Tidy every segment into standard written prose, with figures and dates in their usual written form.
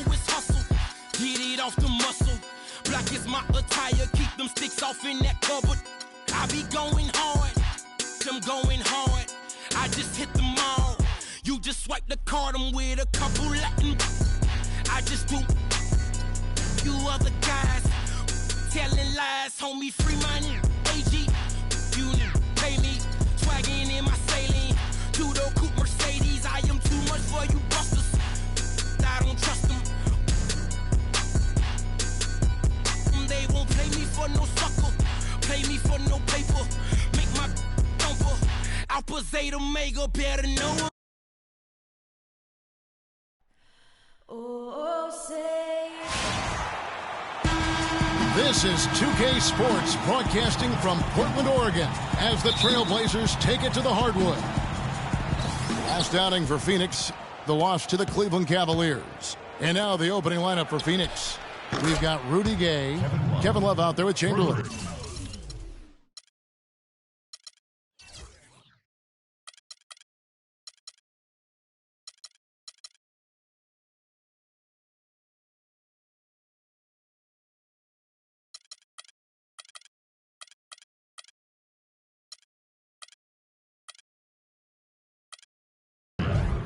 know it's hustle. Get it off the muscle. Black is my attire. Keep them sticks off in that cupboard. I be going hard. I'm going hard. I just hit them all. You just swipe the card. I'm with a couple Latin. I just do. You other guys telling lies. Homie, free money. AG. You pay me. Swagging in my saline. Two-door coupe Mercedes. I am too much for you busters. I don't trust them. They won't play me for no sucker. Play me for no paper. Make my thumper. Alpha Zeta Omega better know it. Oh, say. This is 2K Sports broadcasting from Portland, Oregon, as the Trailblazers take it to the hardwood. Last outing for Phoenix, the loss to the Cleveland Cavaliers. And now the opening lineup for Phoenix. We've got Rudy Gay, Kevin Love out there with Chamberlain.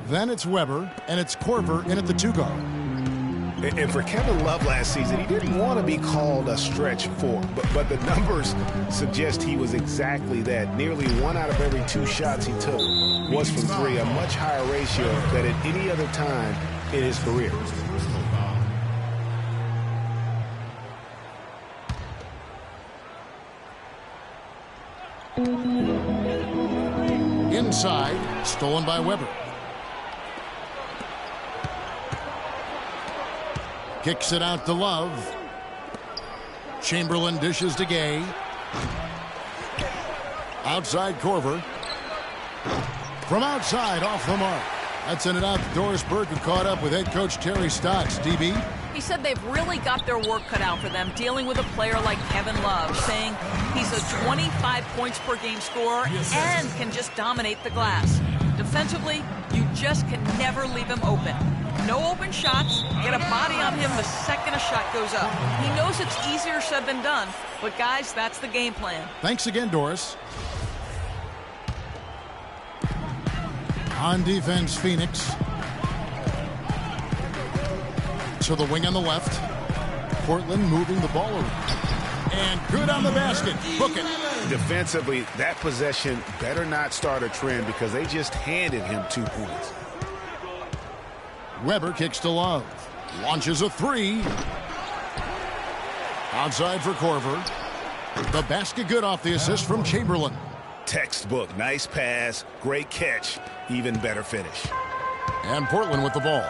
Then it's Webber, and it's Korver in at the 2-guard. And for Kevin Love last season, he didn't want to be called a stretch four, but the numbers suggest he was exactly that. Nearly 1 out of every 2 shots he took was from 3, a much higher ratio than at any other time in his career. Inside, stolen by Webber. Kicks it out to Love. Chamberlain dishes to Gay. Outside Korver. From outside, off the mark. That sent it out to Doris Burke, who caught up with head coach Terry Stotts. DB? He said they've really got their work cut out for them dealing with a player like Kevin Love, saying he's a 25 points per game scorer and can just dominate the glass. Defensively, you just can never leave him open. No open shots, get a body on him the second a shot goes up. He knows it's easier said than done, but guys, that's the game plan. Thanks again, Doris. On defense, Phoenix. To the wing on the left. Portland moving the ball around. And good on the basket. Book it. Defensively, that possession better not start a trend because they just handed him 2 points. Webber kicks to Love. Launches a 3. Outside for Korver. The basket good off the assist from Chamberlain. Textbook. Nice pass. Great catch. Even better finish. And Portland with the ball.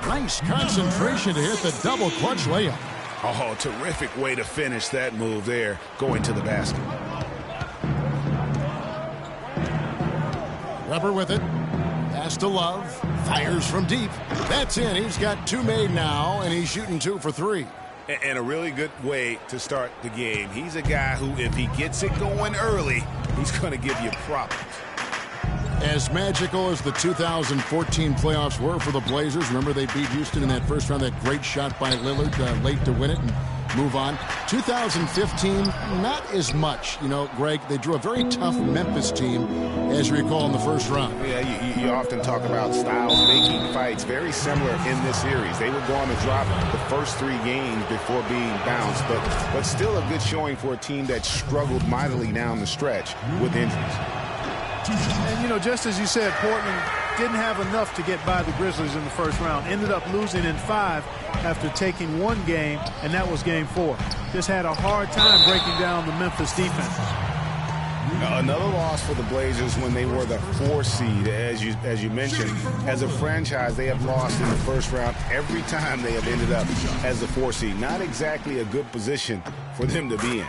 Nice concentration to hit the double clutch layup. Oh, terrific way to finish that move there, going to the basket. Webber with it. Pass to Love. Fires from deep. That's in. He's got 2 made now, and he's shooting 2 for 3. And a really good way to start the game. He's a guy who, if he gets it going early, he's going to give you problems. As magical as the 2014 playoffs were for the Blazers, remember they beat Houston in that first round, that great shot by Lillard late to win it and move on. 2015, not as much. You know, Greg, they drew a very tough Memphis team, as you recall, in the first round. Yeah, you often talk about styles making fights. Very similar in this series. They were going to drop the first 3 games before being bounced, but still a good showing for a team that struggled mightily down the stretch with injuries. And, you know, just as you said, Portland didn't have enough to get by the Grizzlies in the first round. Ended up losing in 5 after taking 1 game, and that was game 4. Just had a hard time breaking down the Memphis defense. Another loss for the Blazers when they were the 4 seed, as you mentioned. As a franchise, they have lost in the first round every time they have ended up as the 4 seed. Not exactly a good position for them to be in.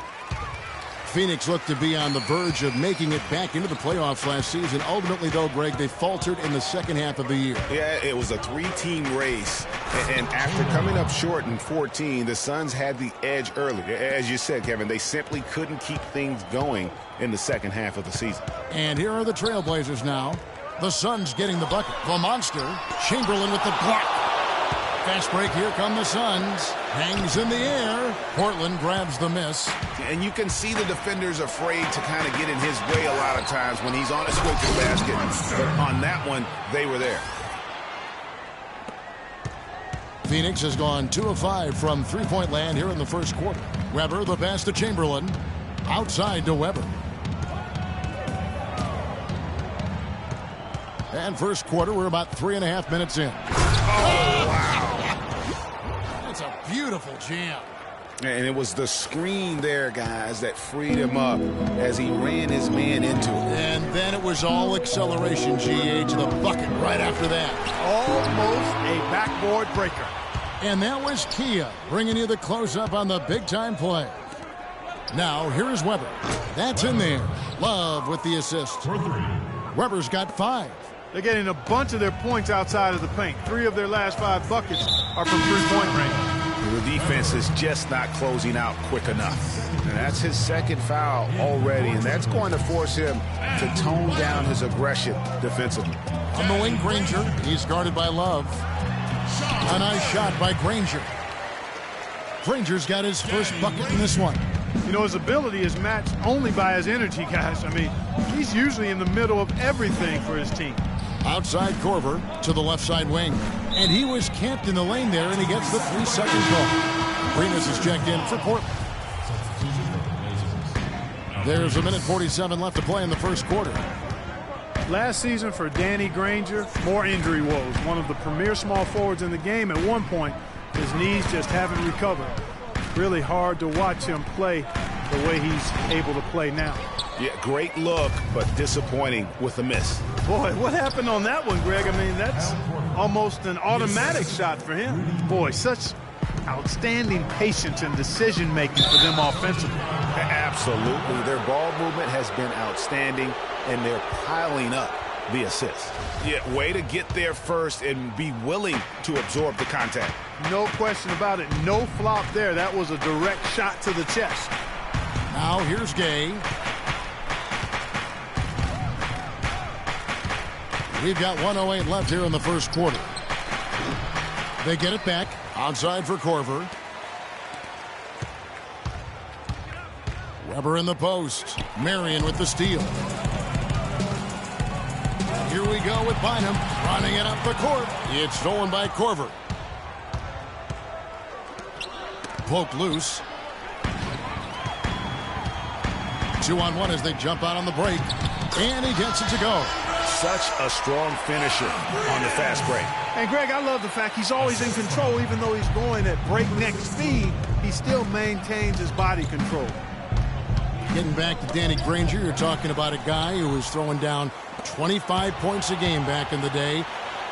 Phoenix looked to be on the verge of making it back into the playoffs last season. Ultimately, though, Greg, they faltered in the second half of the year. Yeah, it was a 3-team race. And after coming up short in 14, the Suns had the edge early. As you said, Kevin, they simply couldn't keep things going in the second half of the season. And here are the Trailblazers now. The Suns getting the bucket. The monster. Chamberlain with the block. Fast break. Here come the Suns. Hangs in the air. Portland grabs the miss. And you can see the defenders afraid to kind of get in his way a lot of times when he's on his way to the basket. But on that one, they were there. Phoenix has gone 2 of 5 from three-point land here in the first quarter. Webber, the pass to Chamberlain. Outside to Webber. And first quarter, we're about 3.5 minutes in. Oh, wow. That's a beautiful jam. And it was the screen there, guys, that freed him up as he ran his man into it. And then it was all acceleration, GA, to the bucket right after that. Almost a backboard breaker. And that was Kia bringing you the close-up on the big-time play. Now, here's Webber. That's in there. Love with the assist. Webber's got 5. They're getting a bunch of their points outside of the paint. 3 of their last 5 buckets are from three-point range. The defense is just not closing out quick enough. And that's his second foul already, and that's going to force him to tone down his aggression defensively. On the wing, Granger. He's guarded by Love. A nice shot by Granger. Granger's got his first bucket in this one. You know, his ability is matched only by his energy, guys. I mean, he's usually in the middle of everything for his team. Outside Korver to the left side wing. And he was camped in the lane there, and he gets the 3-second call. Remus is checked in for Portland. There's 1:47 left to play in the first quarter. Last season for Danny Granger, more injury woes. One of the premier small forwards in the game. At one point, his knees just haven't recovered. Really hard to watch him play the way he's able to play now. Yeah, great look, but disappointing with a miss. Boy, what happened on that one, Greg? I mean, that's almost an automatic shot for him. Boy, such outstanding patience and decision-making for them offensively. Absolutely. Their ball movement has been outstanding, and they're piling up the assists. Yeah, way to get there first and be willing to absorb the contact. No question about it. No flop there. That was a direct shot to the chest. Now here's Gay. We've got 1:08 left here in the first quarter. They get it back. Outside for Korver. Webber in the post. Marion with the steal. Here we go with Bynum running it up the court. It's stolen by Korver. Poked loose. 2-on-1 as they jump out on the break. And he gets it to go. Such a strong finisher on the fast break. And, Greg, I love the fact he's always in control. Even though he's going at breakneck speed, he still maintains his body control. Getting back to Danny Granger, you're talking about a guy who was throwing down 25 points a game back in the day.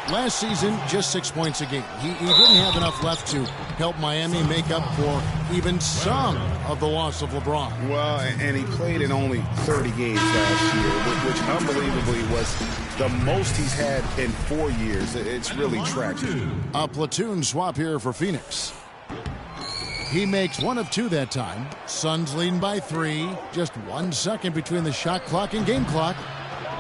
Last season, just 6 points a game. He didn't have enough left to help Miami make up for even some of the loss of LeBron. Well, and he played in only 30 games last year, which unbelievably was the most he's had in 4 years. It's really tragic. A platoon swap here for Phoenix. He makes 1 of 2 that time. Suns leading by 3. Just 1 second between the shot clock and game clock.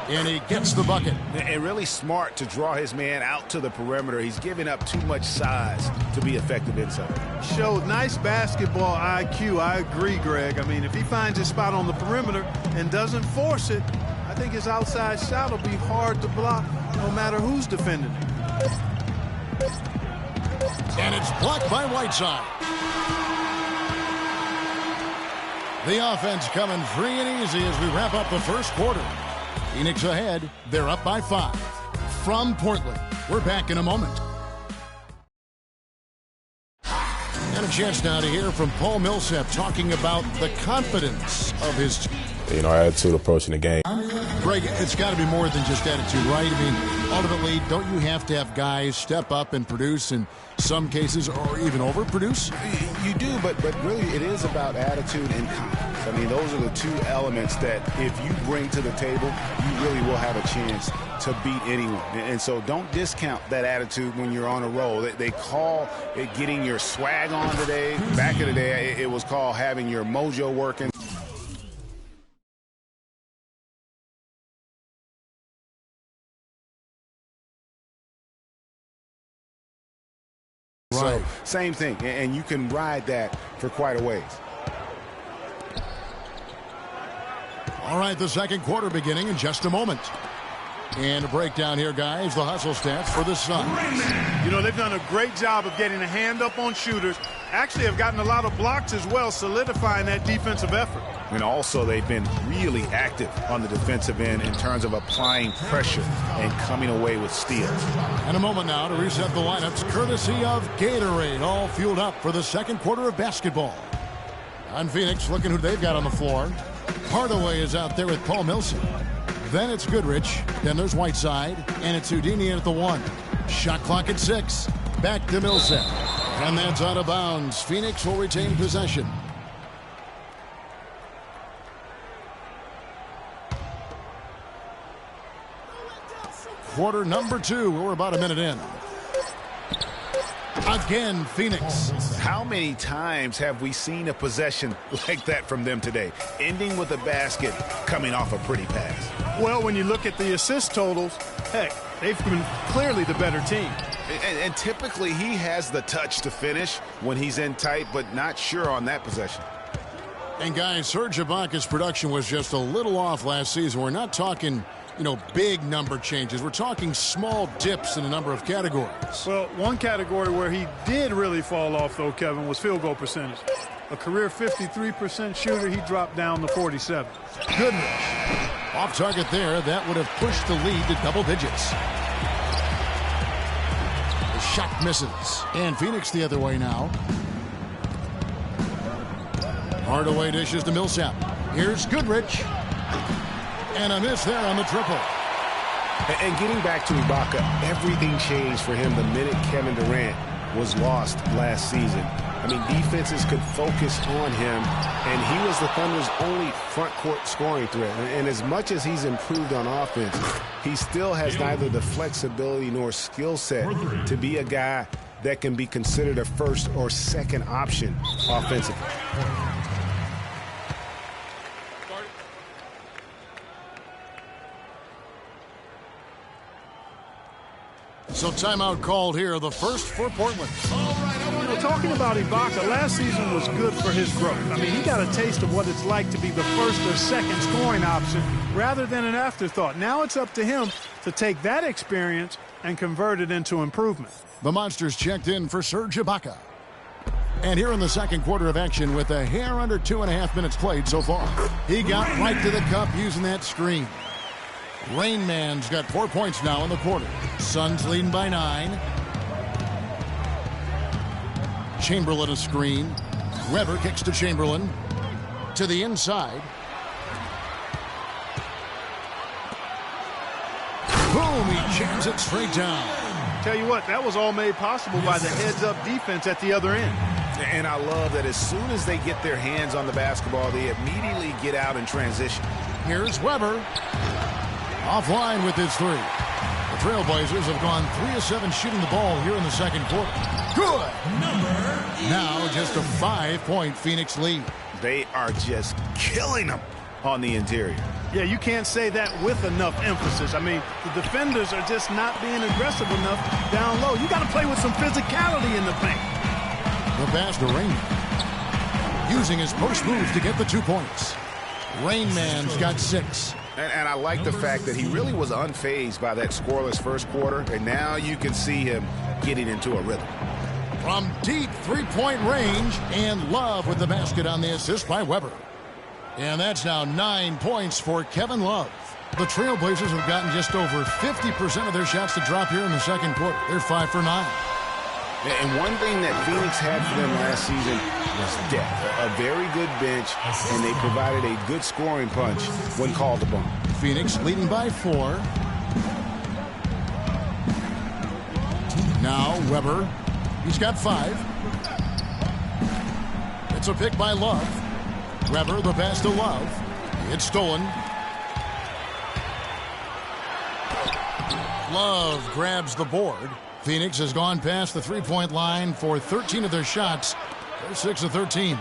And he gets the bucket. And really smart to draw his man out to the perimeter. He's giving up too much size to be effective inside. Showed nice basketball IQ. I agree, Greg. I mean, if he finds his spot on the perimeter and doesn't force it, I think his outside shot will be hard to block no matter who's defending it. And it's blocked by Whiteside. The offense coming free and easy as we wrap up the first quarter. Phoenix ahead. They're up by 5. From Portland, we're back in a moment. And a chance now to hear from Paul Millsap talking about the confidence of his team. You know, our attitude approaching the game. Greg, it's got to be more than just attitude, right? I mean, ultimately, don't you have to have guys step up and produce in some cases or even overproduce? You do, but really it is about attitude and confidence. I mean, those are the 2 elements that if you bring to the table, you really will have a chance to beat anyone. And so don't discount that attitude when you're on a roll. They call it getting your swag on today. Back in the day, it was called having your mojo working. So same thing, and you can ride that for quite a ways. All right, the second quarter beginning in just a moment. And a breakdown here, guys, the hustle stats for the Suns. You know, they've done a great job of getting a hand up on shooters. Actually have gotten a lot of blocks as well, solidifying that defensive effort. And also they've been really active on the defensive end in terms of applying pressure and coming away with steals. And a moment now to reset the lineups, courtesy of Gatorade, all fueled up for the second quarter of basketball. On Phoenix, looking who they've got on the floor. Hardaway is out there with Paul Millsap. Then it's Goodrich. Then there's Whiteside. And it's Houdini at the 1. Shot clock at 6. Back to Millsap. And that's out of bounds. Phoenix will retain possession. Quarter number 2. We're about a minute in. Again, Phoenix. How many times have we seen a possession like that from them today, ending with a basket coming off a pretty pass? Well, when you look at the assist totals, heck, they've been clearly the better team. And typically he has the touch to finish when he's in tight, but not sure on that possession. And guys, Serge Ibaka's production was just a little off last season. We're not talking, big number changes. We're talking small dips in a number of categories. Well, one category where he did really fall off, though, Kevin, was field goal percentage. A career 53% shooter, he dropped down to 47. Goodrich. Off target there. That would have pushed the lead to double digits. The shot misses. And Phoenix the other way now. Hardaway dishes to Millsap. Here's Goodrich. And a miss there on the triple. And getting back to Ibaka, everything changed for him the minute Kevin Durant was lost last season. I mean, defenses could focus on him, and he was the Thunder's only front court scoring threat. And as much as he's improved on offense, he still has neither the flexibility nor skill set to be a guy that can be considered a first or second option offensively. So timeout called here, the first for Portland. Talking about Ibaka, last season was good for his growth. I mean, he got a taste of what it's like to be the first or second scoring option rather than an afterthought. Now it's up to him to take that experience and convert it into improvement. The Monsters checked in for Serge Ibaka. And here in the second quarter of action with a hair under 2.5 minutes played so far. He got right to the cup using that screen. Rain Man's got 4 points now in the quarter. Suns leading by 9. Chamberlain a screen. Webber kicks to Chamberlain. To the inside. Boom! He jams it straight down. Tell you what, that was all made possible by the heads-up defense at the other end. And I love that as soon as they get their hands on the basketball, they immediately get out in transition. Here's Webber. Offline with his 3. The Trailblazers have gone 3 of 7 shooting the ball here in the second quarter. Good! Now just a 5-point Phoenix lead. They are just killing them on the interior. Yeah, you can't say that with enough emphasis. I mean, the defenders are just not being aggressive enough down low. You got to play with some physicality in the paint. The pass to Rain Man. Using his post moves to get the 2 points. Rain Man's got 6. And I like the fact that he really was unfazed by that scoreless first quarter, and now you can see him getting into a rhythm. From deep three-point range, and Love with the basket on the assist by Webber. And that's now 9 points for Kevin Love. The Trailblazers have gotten just over 50% of their shots to drop here in the second quarter. They're 5 for 9. And one thing that Phoenix had for them last season was depth. A very good bench, and they provided a good scoring punch when called upon. Phoenix leading by 4. Now Webber. He's got 5. It's a pick by Love. Webber, the pass to Love. It's stolen. Love grabs the board. Phoenix has gone past the three-point line for 13 of their shots. They're 6 of 13.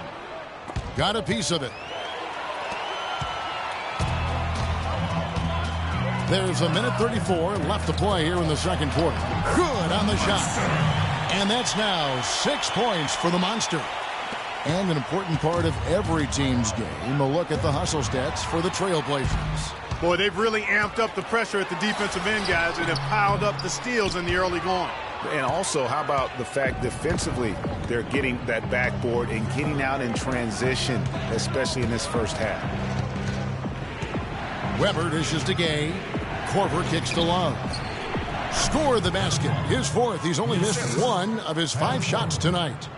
Got a piece of it. There's a minute 34 left to play here in the second quarter. Good on the shot. And that's now 6 points for the Monster. And an important part of every team's game, a look at the hustle stats for the Trailblazers. Boy, they've really amped up the pressure at the defensive end, guys, and have piled up the steals in the early going. And also, how about the fact defensively they're getting that backboard and getting out in transition, especially in this first half. Webber dishes to Gay. Korver kicks to Love. Score the basket. His fourth. He's only missed 1 of his 5 shots tonight.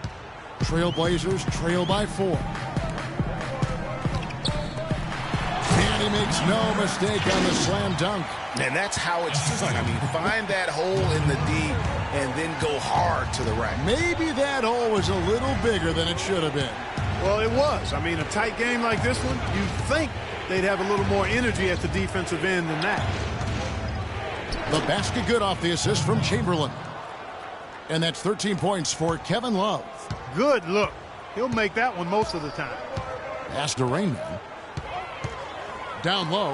Trailblazers trail by 4. And he makes no mistake on the slam dunk. And that's how it's done. I mean, find that hole in the D and then go hard to the rack. Maybe that hole was a little bigger than it should have been. Well, it was. I mean, a tight game like this one, you'd think they'd have a little more energy at the defensive end than that. The basket good off the assist from Chamberlain. And that's 13 points for Kevin Love. Good look. He'll make that one most of the time. Pass to Rainman. Down low.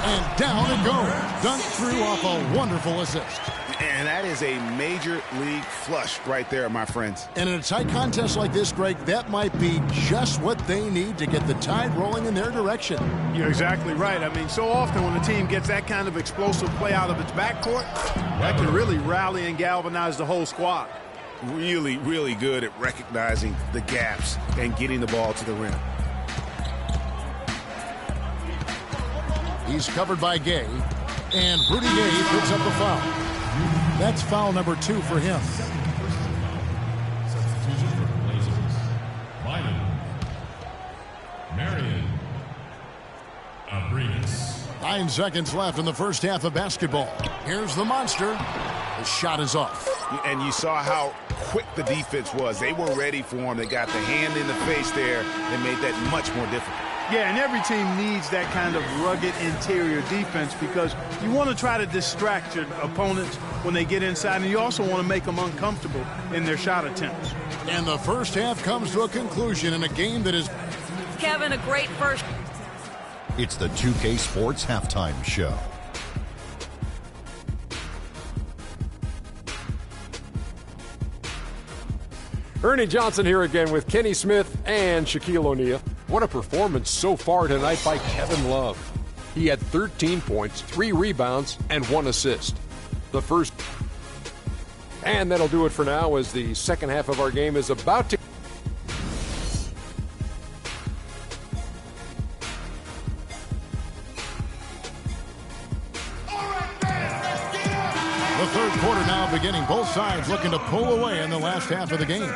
And down it goes. Dunked through off a wonderful assist. And that is a major league flush right there, my friends. And in a tight contest like this, Greg, that might be just what they need to get the tide rolling in their direction. You're exactly right. I mean, so often when a team gets that kind of explosive play out of its backcourt, that can really rally and galvanize the whole squad. Really, really good at recognizing the gaps and getting the ball to the rim. He's covered by Gay. And Rudy Gay picks up the foul. That's foul number 2 for him. Substitution for the Blazers. Marion Abrines. 9 seconds left in the first half of basketball. Here's the Monster. The shot is off. And you saw how quick the defense was. They were ready for him. They got the hand in the face there and made that much more difficult. Yeah, and every team needs that kind of rugged interior defense because you want to try to distract your opponents when they get inside, and you also want to make them uncomfortable in their shot attempts. And the first half comes to a conclusion in a game that is... Kevin, a great first. It's the 2K Sports Halftime Show. Ernie Johnson here again with Kenny Smith and Shaquille O'Neal. What a performance so far tonight by Kevin Love. He had 13 points, 3 rebounds, and 1 assist. The first. And that'll do it for now as the second half of our game is about to. The third quarter now beginning. Both sides looking to pull away in the last half of the game.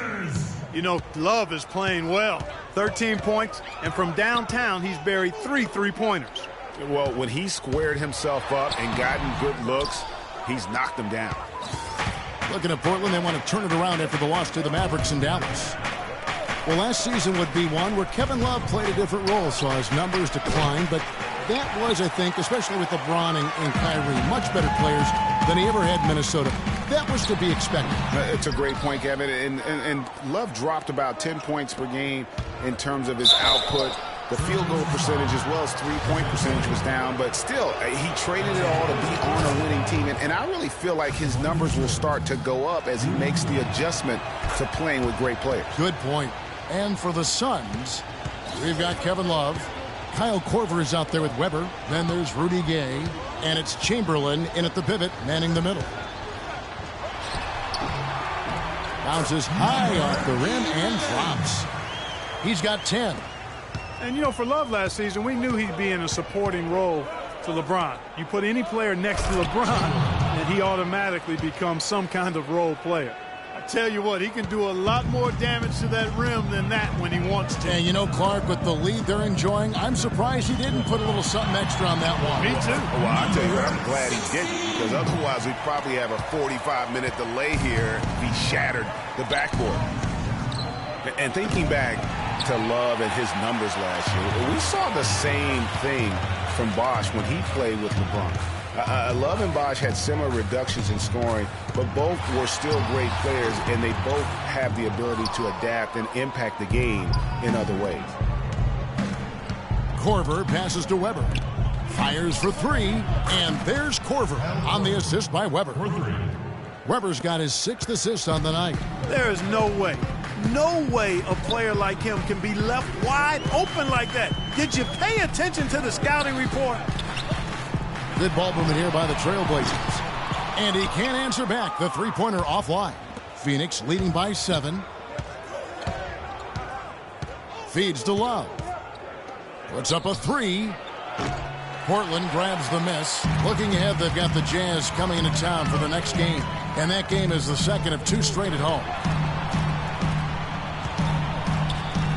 You know, Love is playing well. 13 points, and from downtown, he's buried 3 three-pointers. Well, when he squared himself up and gotten good looks, he's knocked them down. Looking at Portland, they want to turn it around after the loss to the Mavericks in Dallas. Well, last season would be one where Kevin Love played a different role, saw his numbers decline, but that was, I think, especially with LeBron and Kyrie, much better players than he ever had in Minnesota. That was to be expected. It's a great point, Kevin. And Love dropped about 10 points per game in terms of his output. The field goal percentage as well as three-point percentage was down, but still, he traded it all to be on a winning team. And I really feel like his numbers will start to go up as he makes the adjustment to playing with great players. Good point. And for the Suns, we've got Kevin Love. Kyle Korver is out there with Webber. Then there's Rudy Gay. And it's Chamberlain in at the pivot, manning the middle. Bounces high off the rim and drops. He's got 10. And, you know, for Love last season, we knew he'd be in a supporting role to LeBron. You put any player next to LeBron, and he automatically becomes some kind of role player. I tell you what, he can do a lot more damage to that rim than that when he wants to. And, you know, Clark, with the lead they're enjoying, I'm surprised he didn't put a little something extra on that one. Me too. Well, I'll tell you what, I'm glad he didn't, because otherwise we'd probably have a 45-minute delay here if he shattered the backboard. And thinking back to Love and his numbers last year, we saw the same thing from Bosh when he played with LeBron. Love and Bosh had similar reductions in scoring, but both were still great players, and they both have the ability to adapt and impact the game in other ways. Korver passes to Webber. Fires for 3, and there's Korver on the assist by Webber. Webber's got his 6th assist on the night. There is no way a player like him can be left wide open like that. Did you pay attention to the scouting report? Good ball movement here by the Trailblazers. And he can't answer back. The three-pointer offline. Phoenix leading by 7. Feeds to Love. Puts up a 3. Portland grabs the miss. Looking ahead, they've got the Jazz coming into town for the next game. And that game is the second of 2 straight at home.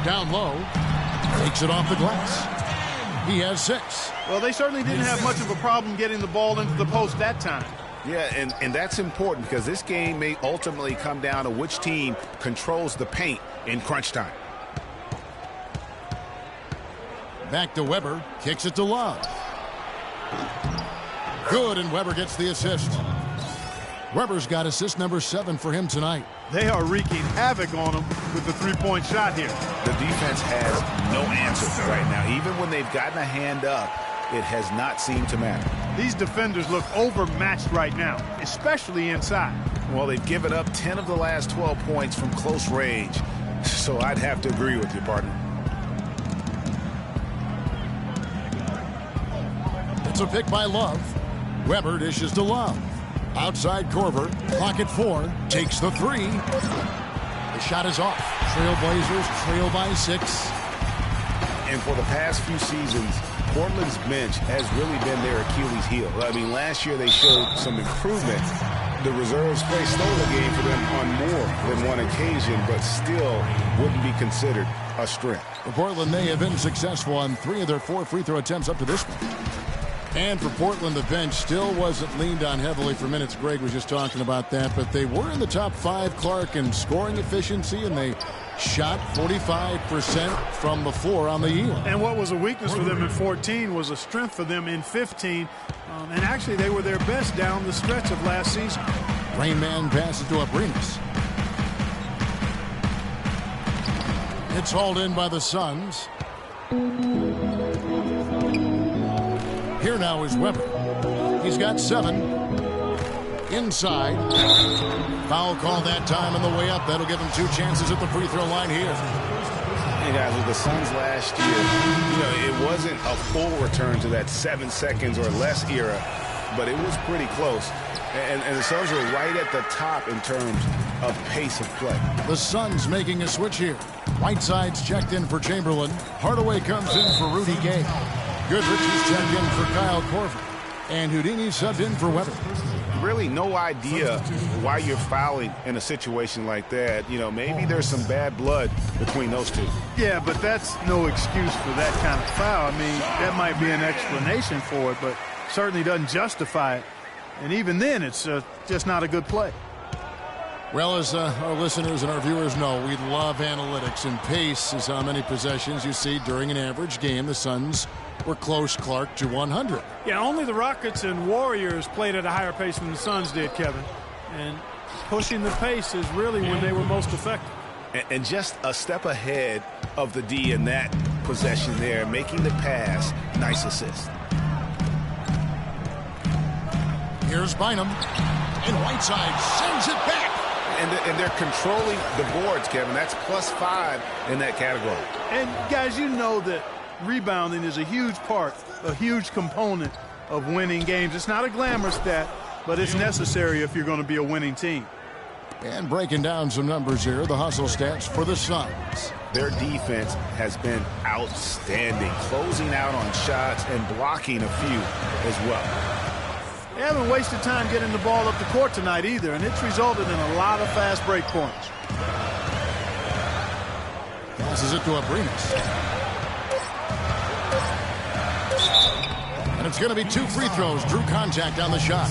Down low. Takes it off the glass. He has 6. Well, they certainly didn't have much of a problem getting the ball into the post that time. Yeah, and that's important because this game may ultimately come down to which team controls the paint in crunch time. Back to Webber. Kicks it to Love. Good, and Webber gets the assist. Webber's got assist number 7 for him tonight. They are wreaking havoc on him with the three-point shot here. The defense has no answer right now. Even when they've gotten a hand up, it has not seemed to matter. These defenders look overmatched right now, especially inside. Well, they've given up 10 of the last 12 points from close range, so I'd have to agree with you, partner. It's a pick by Love. Webber dishes to Love. Outside Korver, clock at 4, takes the 3. The shot is off. Trailblazers trail by 6. And for the past few seasons, Portland's bench has really been their Achilles heel. I mean, last year they showed some improvement. The reserves play stole the game for them on more than one occasion, but still wouldn't be considered a strength. For Portland, they have been successful on 3 of their 4 free throw attempts up to this point. And for Portland, the bench still wasn't leaned on heavily for minutes. Greg was just talking about that, but they were in the top 5, Clark, in scoring efficiency, and they shot 45% from the floor on the year. And what was a weakness for them in 14 was a strength for them in 15. And actually, they were their best down the stretch of last season. Rain Man passes to Abrinas. It's hauled in by the Suns. Here now is Webber. He's got 7. Inside. Foul call that time on the way up. That'll give him 2 chances at the free throw line here. Hey guys, with the Suns last year, it wasn't a full return to that 7 seconds or less era, but it was pretty close. And the Suns were right at the top in terms of pace of play. The Suns making a switch here. Whiteside's checked in for Chamberlain. Hardaway comes in for Rudy Gay. Goodrich is checked in for Kyle Korver. And Houdini subbed in for Webber. Really no idea why you're fouling in a situation like that. Maybe there's some bad blood between those two. Yeah, but that's no excuse for that kind of foul. I mean, that might be an explanation for it, but certainly doesn't justify it. And even then, it's just not a good play. Well, as our listeners and our viewers know, we love analytics, and pace is how many possessions you see during an average game. The Suns were close, Clark, to 100. Yeah, only the Rockets and Warriors played at a higher pace than the Suns did, Kevin. And pushing the pace is really when they were most effective. And just a step ahead of the D in that possession there, making the pass. Nice assist. Here's Bynum. And Whiteside sends it back. And they're controlling the boards, Kevin. That's +5 in that category. And, guys, you know that rebounding is a huge part, a huge component of winning games. It's not a glamour stat, but it's necessary if you're going to be a winning team. And breaking down some numbers here, the hustle stats for the Suns. Their defense has been outstanding, closing out on shots and blocking a few as well. They haven't wasted time getting the ball up the court tonight either, and it's resulted in a lot of fast break points. Passes it to Abrinas. And it's going to be 2 free throws. Drew contact on the shot.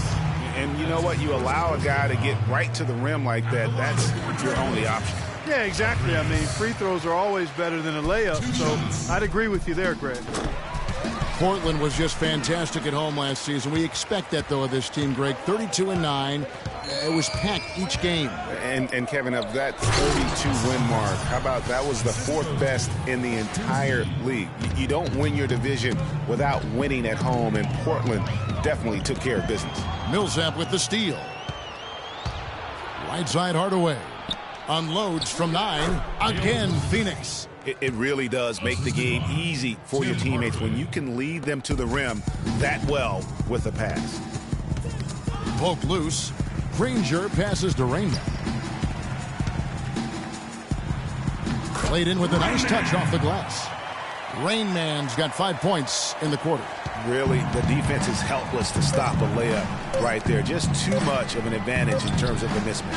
And you know what? You allow a guy to get right to the rim like that. That's your only option. Yeah, exactly. I mean, free throws are always better than a layup, so I'd agree with you there, Greg. Portland was just fantastic at home last season. We expect that, though, of this team, Greg. 32-9. It was packed each game. And Kevin, of that 32-win mark, how about that was the 4th best in the entire league? You don't win your division without winning at home, and Portland definitely took care of business. Millsap with the steal. Right side Hardaway. Unloads from 9. Again, Phoenix. It really does make the game easy for your teammates when you can lead them to the rim that well with a pass. Poke loose. Granger passes to Rainman. Played in with a nice touch off the glass. Rainman's got 5 points in the quarter. Really, the defense is helpless to stop a layup right there. Just too much of an advantage in terms of the mismatch.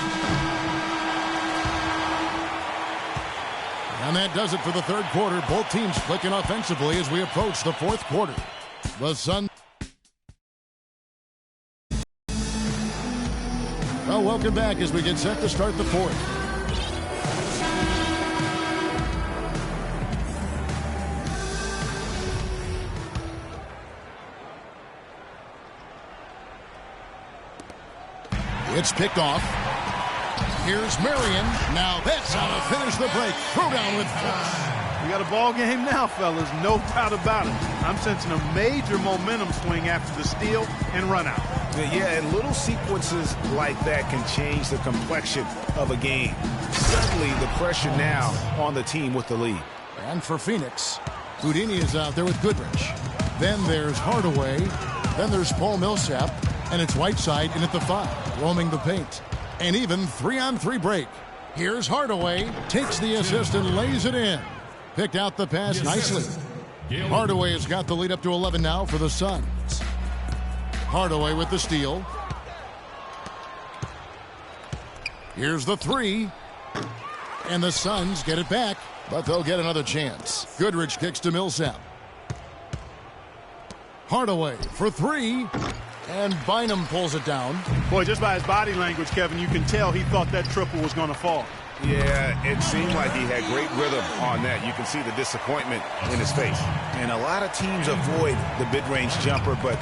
And that does it for the third quarter. Both teams clicking offensively as we approach the fourth quarter. The Suns. Well, welcome back as we get set to start the fourth. It's picked off. Here's Marion. Now that's how to finish the break. Throw down with force. We got a ball game now, fellas. No doubt about it. I'm sensing a major momentum swing after the steal and run out. Yeah, and little sequences like that can change the complexion of a game. Suddenly, the pressure now on the team with the lead. And for Phoenix, Houdini is out there with Goodrich. Then there's Hardaway. Then there's Paul Millsap. And it's Whiteside in at the 5, roaming the paint. And even 3-on-3 break. Here's Hardaway. Takes the assist and lays it in. Picked out the pass nicely. Hardaway has got the lead up to 11 now for the Suns. Hardaway with the steal. Here's the 3. And the Suns get it back, but they'll get another chance. Goodrich kicks to Millsap. Hardaway for 3. And Bynum pulls it down. Boy, just by his body language, Kevin, you can tell he thought that triple was going to fall. Yeah, it seemed like he had great rhythm on that. You can see the disappointment in his face. And a lot of teams avoid the mid-range jumper, but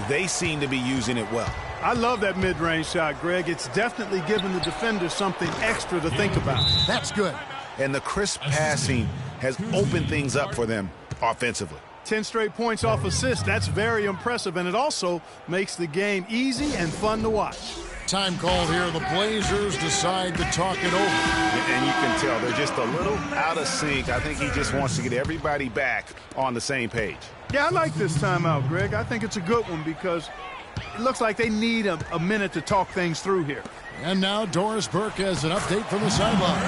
they seem to be using it well. I love that mid-range shot, Greg. It's definitely giving the defender something extra to think about. That's good. And the crisp passing has opened things up for them offensively. 10 straight points off assists. That's very impressive, and it also makes the game easy and fun to watch. Time called here. The Blazers decide to talk it over. And you can tell they're just a little out of sync. I think he just wants to get everybody back on the same page. Yeah, I like this timeout, Greg. I think it's a good one because it looks like they need a minute to talk things through here. And now Doris Burke has an update from the sideline.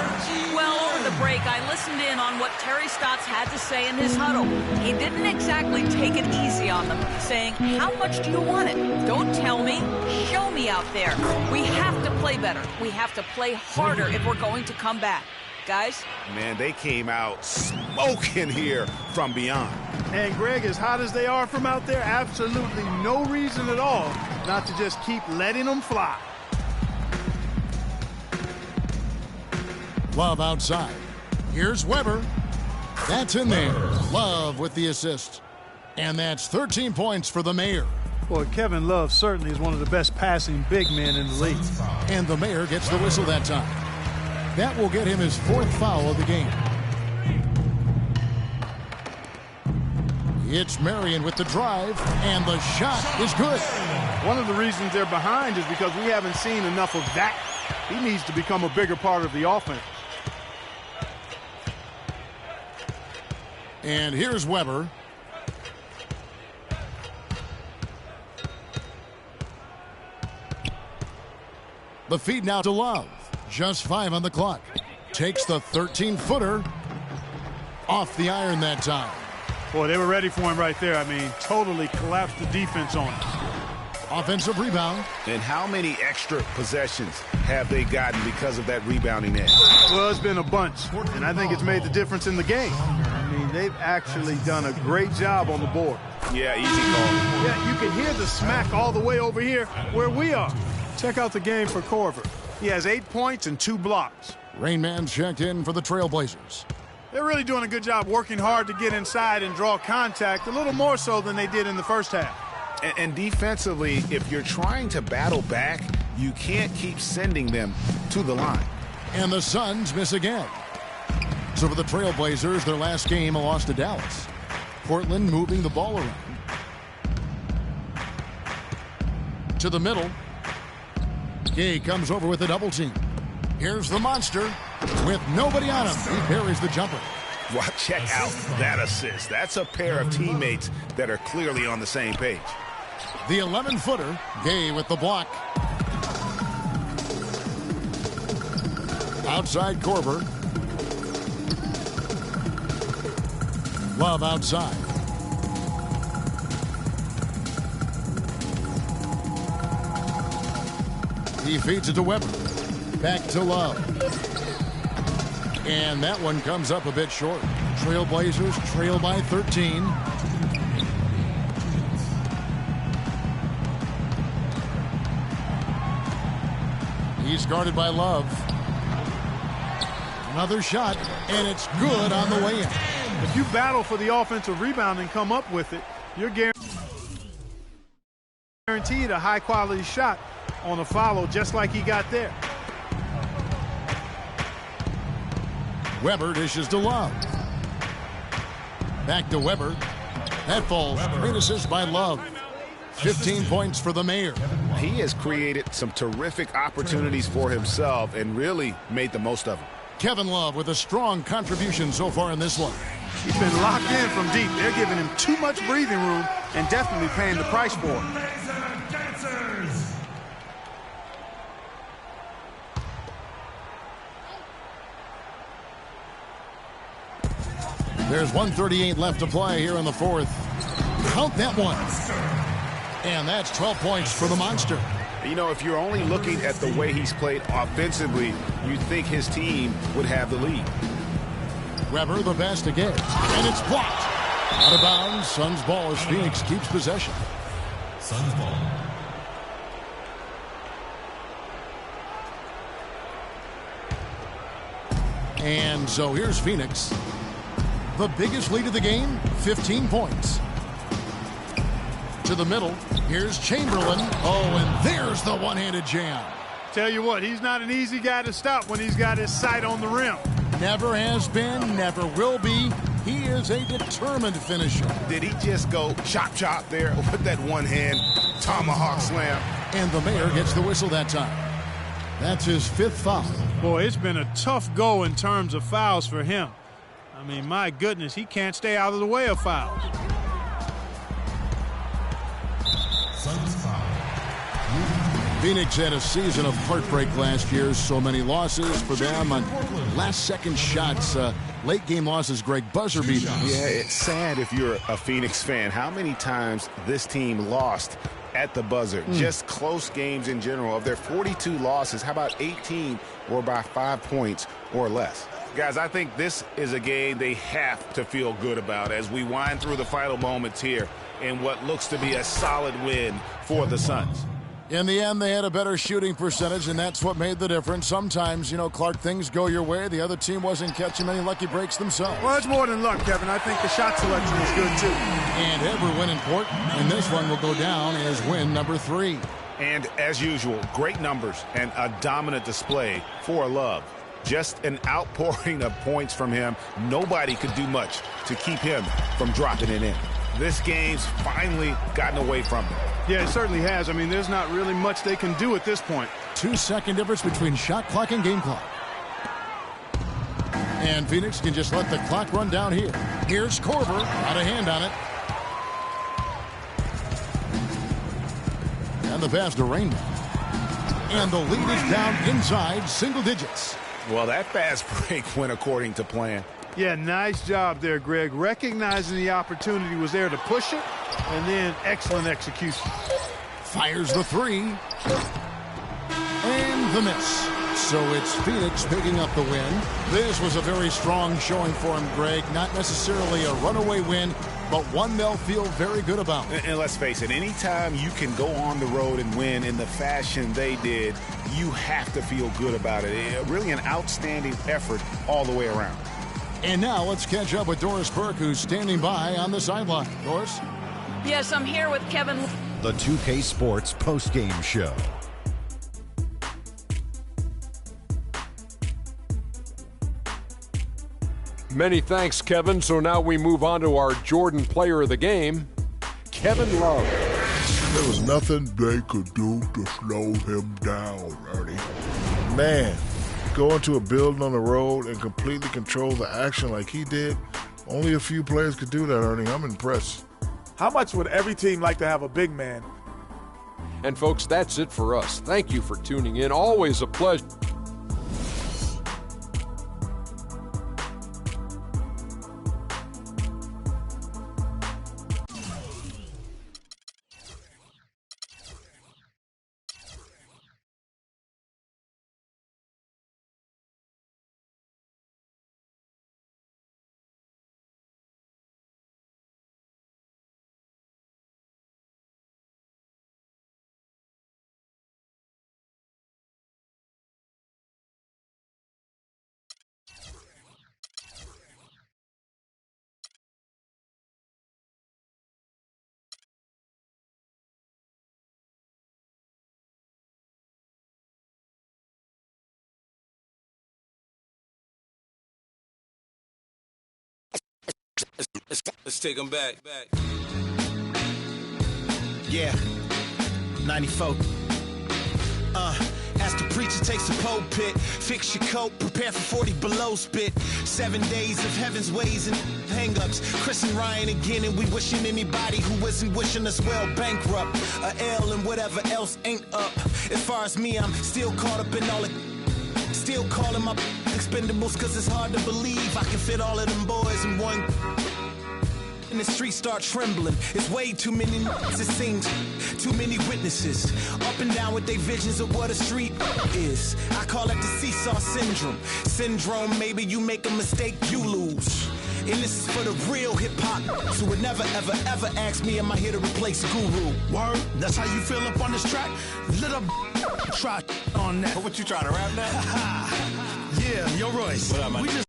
Well, over the break, I listened in on what Terry Stotts had to say in his huddle. He didn't exactly take it easy on them, saying, how much do you want it? Don't tell me. Show me out there. We have to play better. We have to play harder if we're going to come back. Guys? Man, they came out smoking here from beyond. And, Greg, as hot as they are from out there, absolutely no reason at all not to just keep letting them fly. Love outside. Here's Webber. That's in there. Love with the assist. And that's 13 points for the Mayor. Boy, Kevin Love certainly is one of the best passing big men in the league. And the Mayor gets the whistle that time. That will get him his 4th foul of the game. It's Marion with the drive, and the shot is good. One of the reasons they're behind is because we haven't seen enough of that. He needs to become a bigger part of the offense. And here's Webber. The feed now to Love. Just 5 on the clock. Takes the 13-footer. Off the iron that time. Boy, they were ready for him right there. I mean, totally collapsed the defense on him. Offensive rebound. And how many extra possessions have they gotten because of that rebounding edge? Well, it's been a bunch, and I think it's made the difference in the game. I mean, they've actually done a great job on the board. Yeah, easy call. Yeah, you can hear the smack all the way over here where we are. Check out the game for Corver. He has 8 points and 2 blocks. Rainman checked in for the Trailblazers. They're really doing a good job working hard to get inside and draw contact, a little more so than they did in the first half. And defensively, if you're trying to battle back, you can't keep sending them to the line. And the Suns miss again. So for the Trailblazers, their last game, a loss to Dallas. Portland moving the ball around. To the middle. Gay comes over with a double team. Here's the monster with nobody on him. He parries the jumper. Well, check out that assist. That's a pair of teammates that are clearly on the same page. The 11-footer, Gay with the block. Outside Korver. Love outside. He feeds it to Webber. Back to Love. And that one comes up a bit short. Trailblazers trail by 13. He's guarded by Love. Another shot, and it's good on the way in. If you battle for the offensive rebound and come up with it, you're guaranteed a high-quality shot on a follow, just like he got there. Webber dishes to Love. Back to Webber. That falls. Great assist by Love. 15 points for the mayor. He has created some terrific opportunities for himself and really made the most of them. Kevin Love with a strong contribution so far in this one. He's been locked in from deep. They're giving him too much breathing room and definitely paying the price for it. There's 1:38 left to play here in the fourth. Count that one. And that's 12 points for the monster. You know, if you're only looking at the way he's played offensively, you'd think his team would have the lead. Webber the best again. And it's blocked. Out of bounds. Suns ball as Phoenix keeps possession. Suns ball. And so here's Phoenix. The biggest lead of the game, 15 points. To the middle, here's Chamberlain. Oh, and there's the one-handed jam. Tell you what, he's not an easy guy to stop when he's got his sight on the rim. Never has been, never will be. He is a determined finisher. Did he just go chop there with that one-hand tomahawk slam? And the mayor gets the whistle that time. That's his 5th foul. Boy, it's been a tough go in terms of fouls for him. I mean, my goodness, he can't stay out of the way of fouls. Suns foul. Phoenix had a season of heartbreak last year. So many losses for them on last-second shots. Late-game losses, Greg, buzzer beater. Yeah, it's sad if you're a Phoenix fan. How many times this team lost at the buzzer? Just close games in general. Of their 42 losses, how about 18 were by 5 points or less? Guys, I think this is a game they have to feel good about as we wind through the final moments here in what looks to be a solid win for the Suns. In the end, they had a better shooting percentage, and that's what made the difference. Sometimes, you know, Clark, things go your way. The other team wasn't catching many lucky breaks themselves. Well, it's more than luck, Kevin. I think the shot selection was good, too. And every win important, and this one will go down as win number 3. And as usual, great numbers and a dominant display for Love. Just an outpouring of points from him. Nobody could do much to keep him from dropping it in. This game's finally gotten away from him. Yeah, it certainly has. I mean, there's not really much they can do at this point. 2-second difference between shot clock and game clock. And Phoenix can just let the clock run down here. Here's Korver, out of hand on it. And the pass to Rainbow. And the lead is down inside single digits. Well, that fast break went according to plan. Yeah, nice job there, Greg. Recognizing the opportunity was there to push it, and then excellent execution. Fires the 3. And the miss. So it's Phoenix picking up the win. This was a very strong showing for him, Greg. Not necessarily a runaway win, but one they'll feel very good about. And let's face it, anytime you can go on the road and win in the fashion they did, you have to feel good about it. Really an outstanding effort all the way around. And now let's catch up with Doris Burke, who's standing by on the sideline. Doris? Yes, I'm here with Kevin. The 2K Sports postgame show. Many thanks, Kevin. So now we move on to our Jordan player of the game, Kevin Love. There was nothing they could do to slow him down, Ernie. Man, go into a building on the road and completely control the action like he did, only a few players could do that, Ernie. I'm impressed. How much would every team like to have a big man? And folks, that's it for us. Thank you for tuning in. Always a pleasure. Let's take them back. Yeah, 94. As the preacher takes a pulpit, fix your coat, prepare for 40 below spit. 7 days of heaven's ways and hang-ups. Chris and Ryan again, and we wishing anybody who isn't wishing us well bankrupt. A L and whatever else ain't up. As far as me, I'm still caught up in all the... Still calling my expendables, cause it's hard to believe I can fit all of them boys in one... And the streets start trembling. It's way too many it seems. Too many witnesses. Up and down with their visions of what a street is. I call it the seesaw syndrome. Syndrome, maybe you make a mistake, you lose. And this is for the real hip-hop. So would never, ever, ever ask me, am I here to replace Guru? Word? That's how you feel up on this track? Little try on that. What you trying to rap now? Yeah, yo Royce. What up, man? We just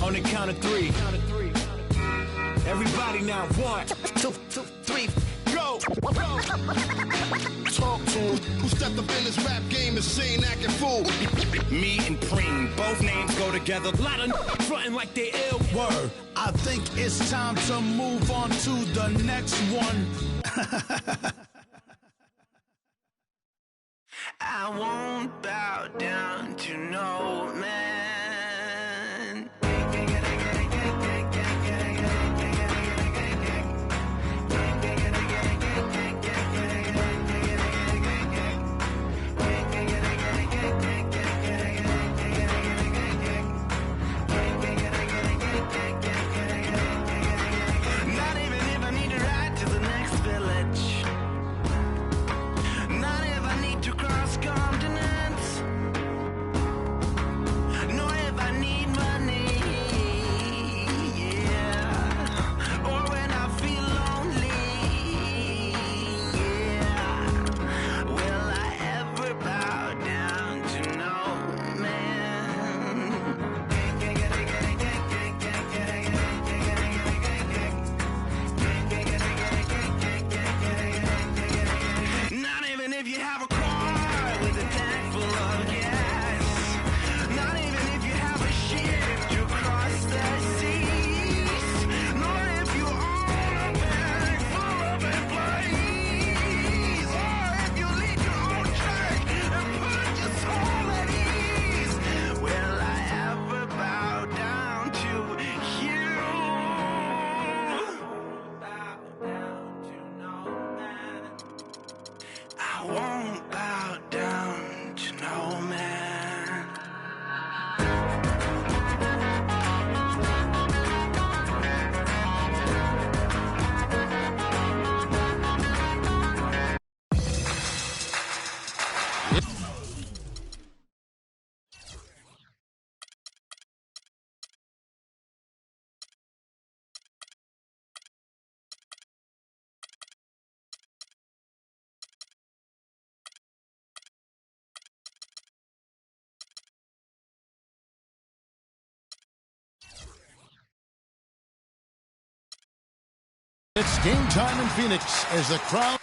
on the count of three. Everybody now, 1, 2, 3, go! Talk to him. Who stepped up in this rap game and seen acting fool? Me and Preem, both names go together. Lot of frontin' like they ill. Word. I think it's time to move on to the next one. I won't bow down to no man. Not even if I need to ride to the next village. Not if I need to cross continents. Nor if I need money. Yeah. Or when I feel lonely. Yeah. Will I ever bow down to no man? Not even if you have a car with a tank full of gas. Not even if you have a ship to cross the seas. Nor if you own a bank full of employees. Or if you lead your own church and put your soul at ease. Will I ever bow down to you? Bow down to no man. I won't bow down to no man. It's game time in Phoenix as the crowd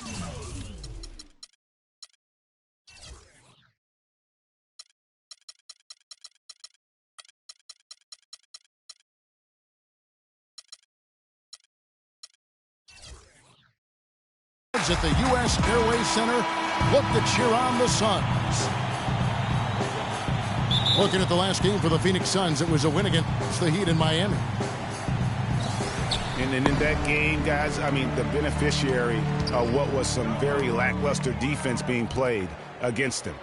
fans at the U.S. Airways Center look to cheer on the Suns. Looking at the last game for the Phoenix Suns, it was a win against the Heat in Miami. And in that game, guys, I mean, the beneficiary of what was some very lackluster defense being played against them.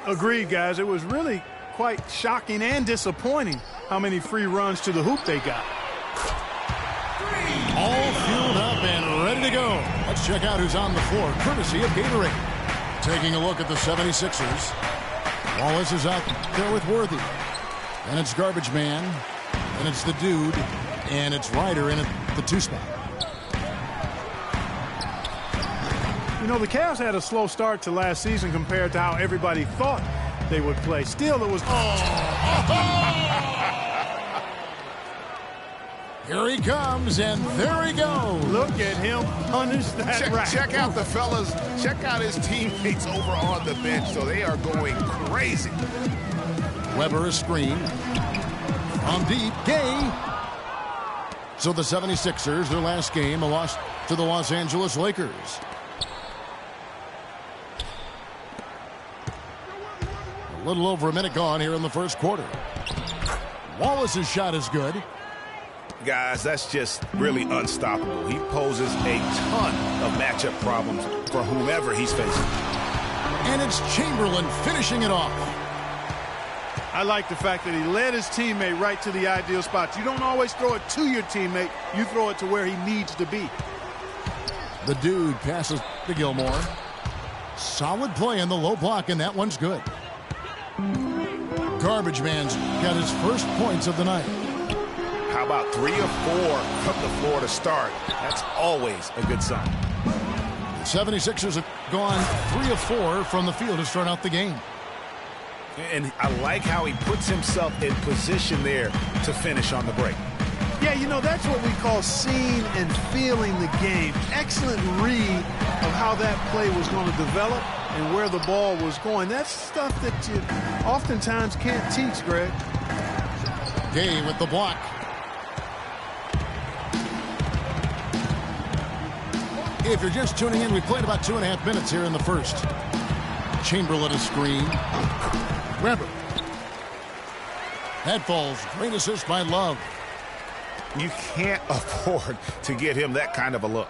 Agreed, guys. It was really quite shocking and disappointing how many free runs to the hoop they got. All fueled up and ready to go. Let's check out who's on the floor, courtesy of Gatorade. Taking a look at the 76ers. Wallace is out there with Worthy. And it's Garbage Man. And it's the Dude. And it's Ryder in at the 2 spot. You know, the Cavs had a slow start to last season compared to how everybody thought they would play. Still, it was... Here he comes, and there he goes. Look at him punish that rack. Check out the fellas. Check out his teammates over on the bench. So they are going crazy. Webber a screen. From deep, Gay. So the 76ers, their last game, a loss to the Los Angeles Lakers. A little over a minute gone here in the first quarter. Wallace's shot is good. Guys, that's just really unstoppable. He poses a ton of matchup problems for whomever he's facing. And it's Chamberlain finishing it off. I like the fact that he led his teammate right to the ideal spot. You don't always throw it to your teammate. You throw it to where he needs to be. The Dude passes to Gilmore. Solid play in the low block, and that one's good. Garbage Man's got his first points of the night. How about 3 of 4 from the floor to start? That's always a good sign. The 76ers have gone 3 of 4 from the field to start out the game. And I like how he puts himself in position there to finish on the break. Yeah, you know, that's what we call seeing and feeling the game. Excellent read of how that play was going to develop and where the ball was going. That's stuff that you oftentimes can't teach, Greg. Gay with the block. If you're just tuning in, we played about 2.5 minutes here in the first. Chamberlain a screen. Webber. That falls. Great assist by Love. You can't afford to give him that kind of a look.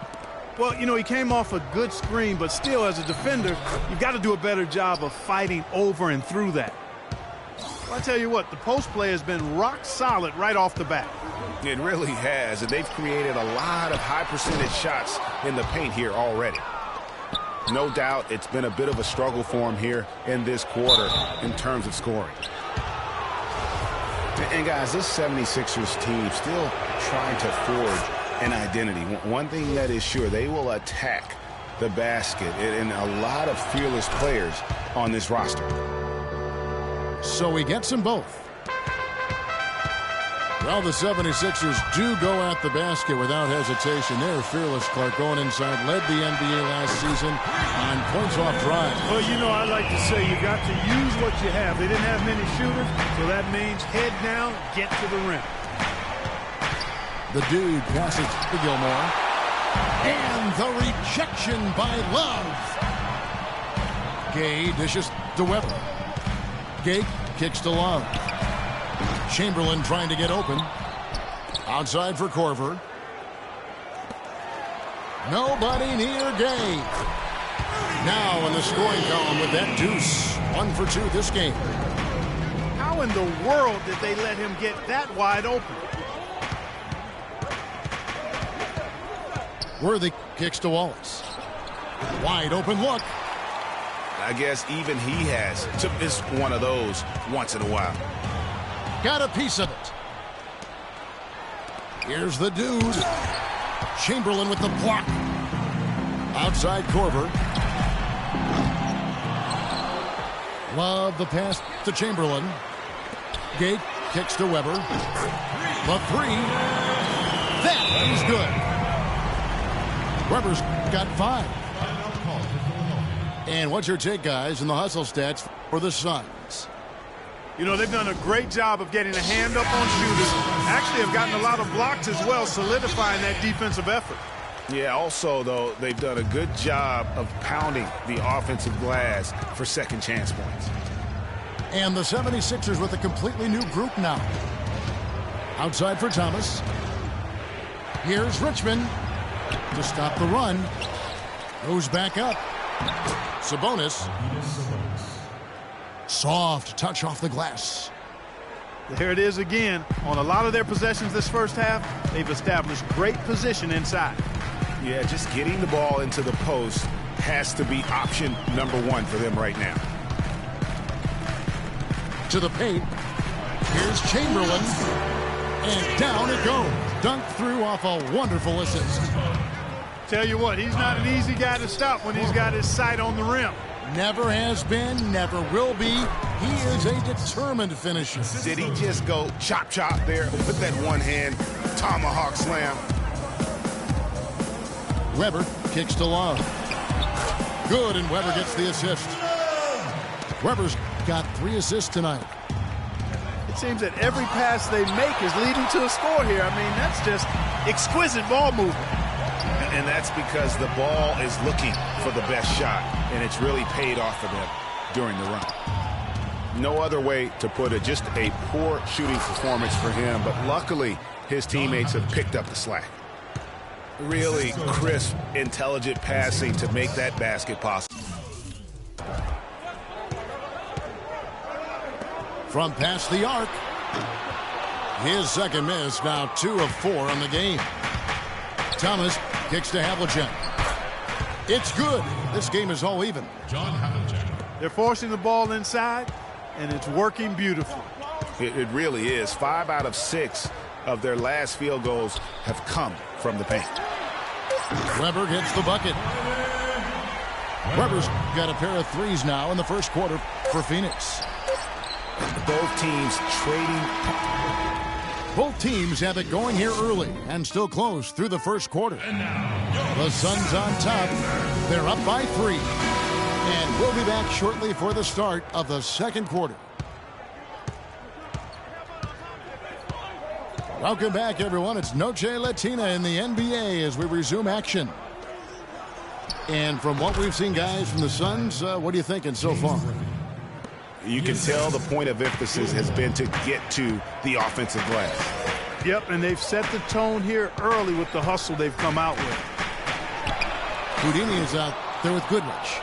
Well, you know, he came off a good screen, but still, as a defender, you've got to do a better job of fighting over and through that. Well, I tell you what, the post play has been rock solid right off the bat. It really has, and they've created a lot of high percentage shots in the paint here already. No doubt it's been a bit of a struggle for him here in this quarter in terms of scoring. And guys, this 76ers team still trying to forge an identity. One thing that is sure, they will attack the basket, and a lot of fearless players on this roster. So he gets them both. Well, the 76ers do go at the basket without hesitation. They're fearless. Clark going inside, led the NBA last season on points off drive. Well, you know, I like to say you got to use what you have. They didn't have many shooters, so that means head down, get to the rim. The Dude passes to Gilmore. And the rejection by Love. Gay dishes to Webber. Gay kicks to Love. Chamberlain trying to get open. Outside for Korver. Nobody near Gay. Now in the scoring column with that deuce. 1 for 2 this game. How in the world did they let him get that wide open? Worthy kicks to Wallace. Wide open look. I guess even he has to miss one of those once in a while. Got a piece of it. Here's the Dude. Chamberlain with the block. Outside Korver. Love the pass to Chamberlain. Gate kicks to Webber. The 3. That is good. Webber's got 5. And what's your take, guys, in the hustle stats for the Suns? You know, they've done a great job of getting a hand up on shooters. Actually have gotten a lot of blocks as well, solidifying that defensive effort. Yeah, also, though, they've done a good job of pounding the offensive glass for second chance points. And the 76ers with a completely new group now. Outside for Thomas. Here's Richmond to stop the run. Goes back up. Sabonis. Soft touch off the glass. There it is again. On a lot of their possessions this first half, they've established great position inside. Yeah, just getting the ball into the post has to be option number one for them right now. To the paint. Here's Chamberlain. And down it goes. Dunked through off a wonderful assist. Tell you what, he's not an easy guy to stop when he's got his sight on the rim. Never has been, never will be. He is a determined finisher. Did he just go chop there with that one hand tomahawk slam? Webber kicks to Love. Good, and Webber gets the assist. Webber's got 3 assists tonight. It seems that every pass they make is leading to a score here. I mean, that's just exquisite ball movement. And that's because the ball is looking for the best shot, and it's really paid off for them during the run. No other way to put it, just a poor shooting performance for him, but luckily his teammates have picked up the slack. Really crisp, intelligent passing to make that basket possible. From past the arc. His second miss, now 2 of 4 on the game. Thomas kicks to Havlicek. It's good. This game is all even. John Havlicek. They're forcing the ball inside, and it's working beautifully. It really is. 5 out of 6 of their last field goals have come from the paint. Webber gets the bucket. Webber's got a pair of threes now in the first quarter for Phoenix. Both teams trading. Both teams have it going here early and still close through the first quarter. The Suns on top. They're up by 3. And we'll be back shortly for the start of the second quarter. Welcome back, everyone. It's Noche Latina in the NBA as we resume action. And from what we've seen, guys, from the Suns, what are you thinking so far? You can tell the point of emphasis has been to get to the offensive glass. Yep, and they've set the tone here early with the hustle they've come out with. Houdini is out there with Goodrich.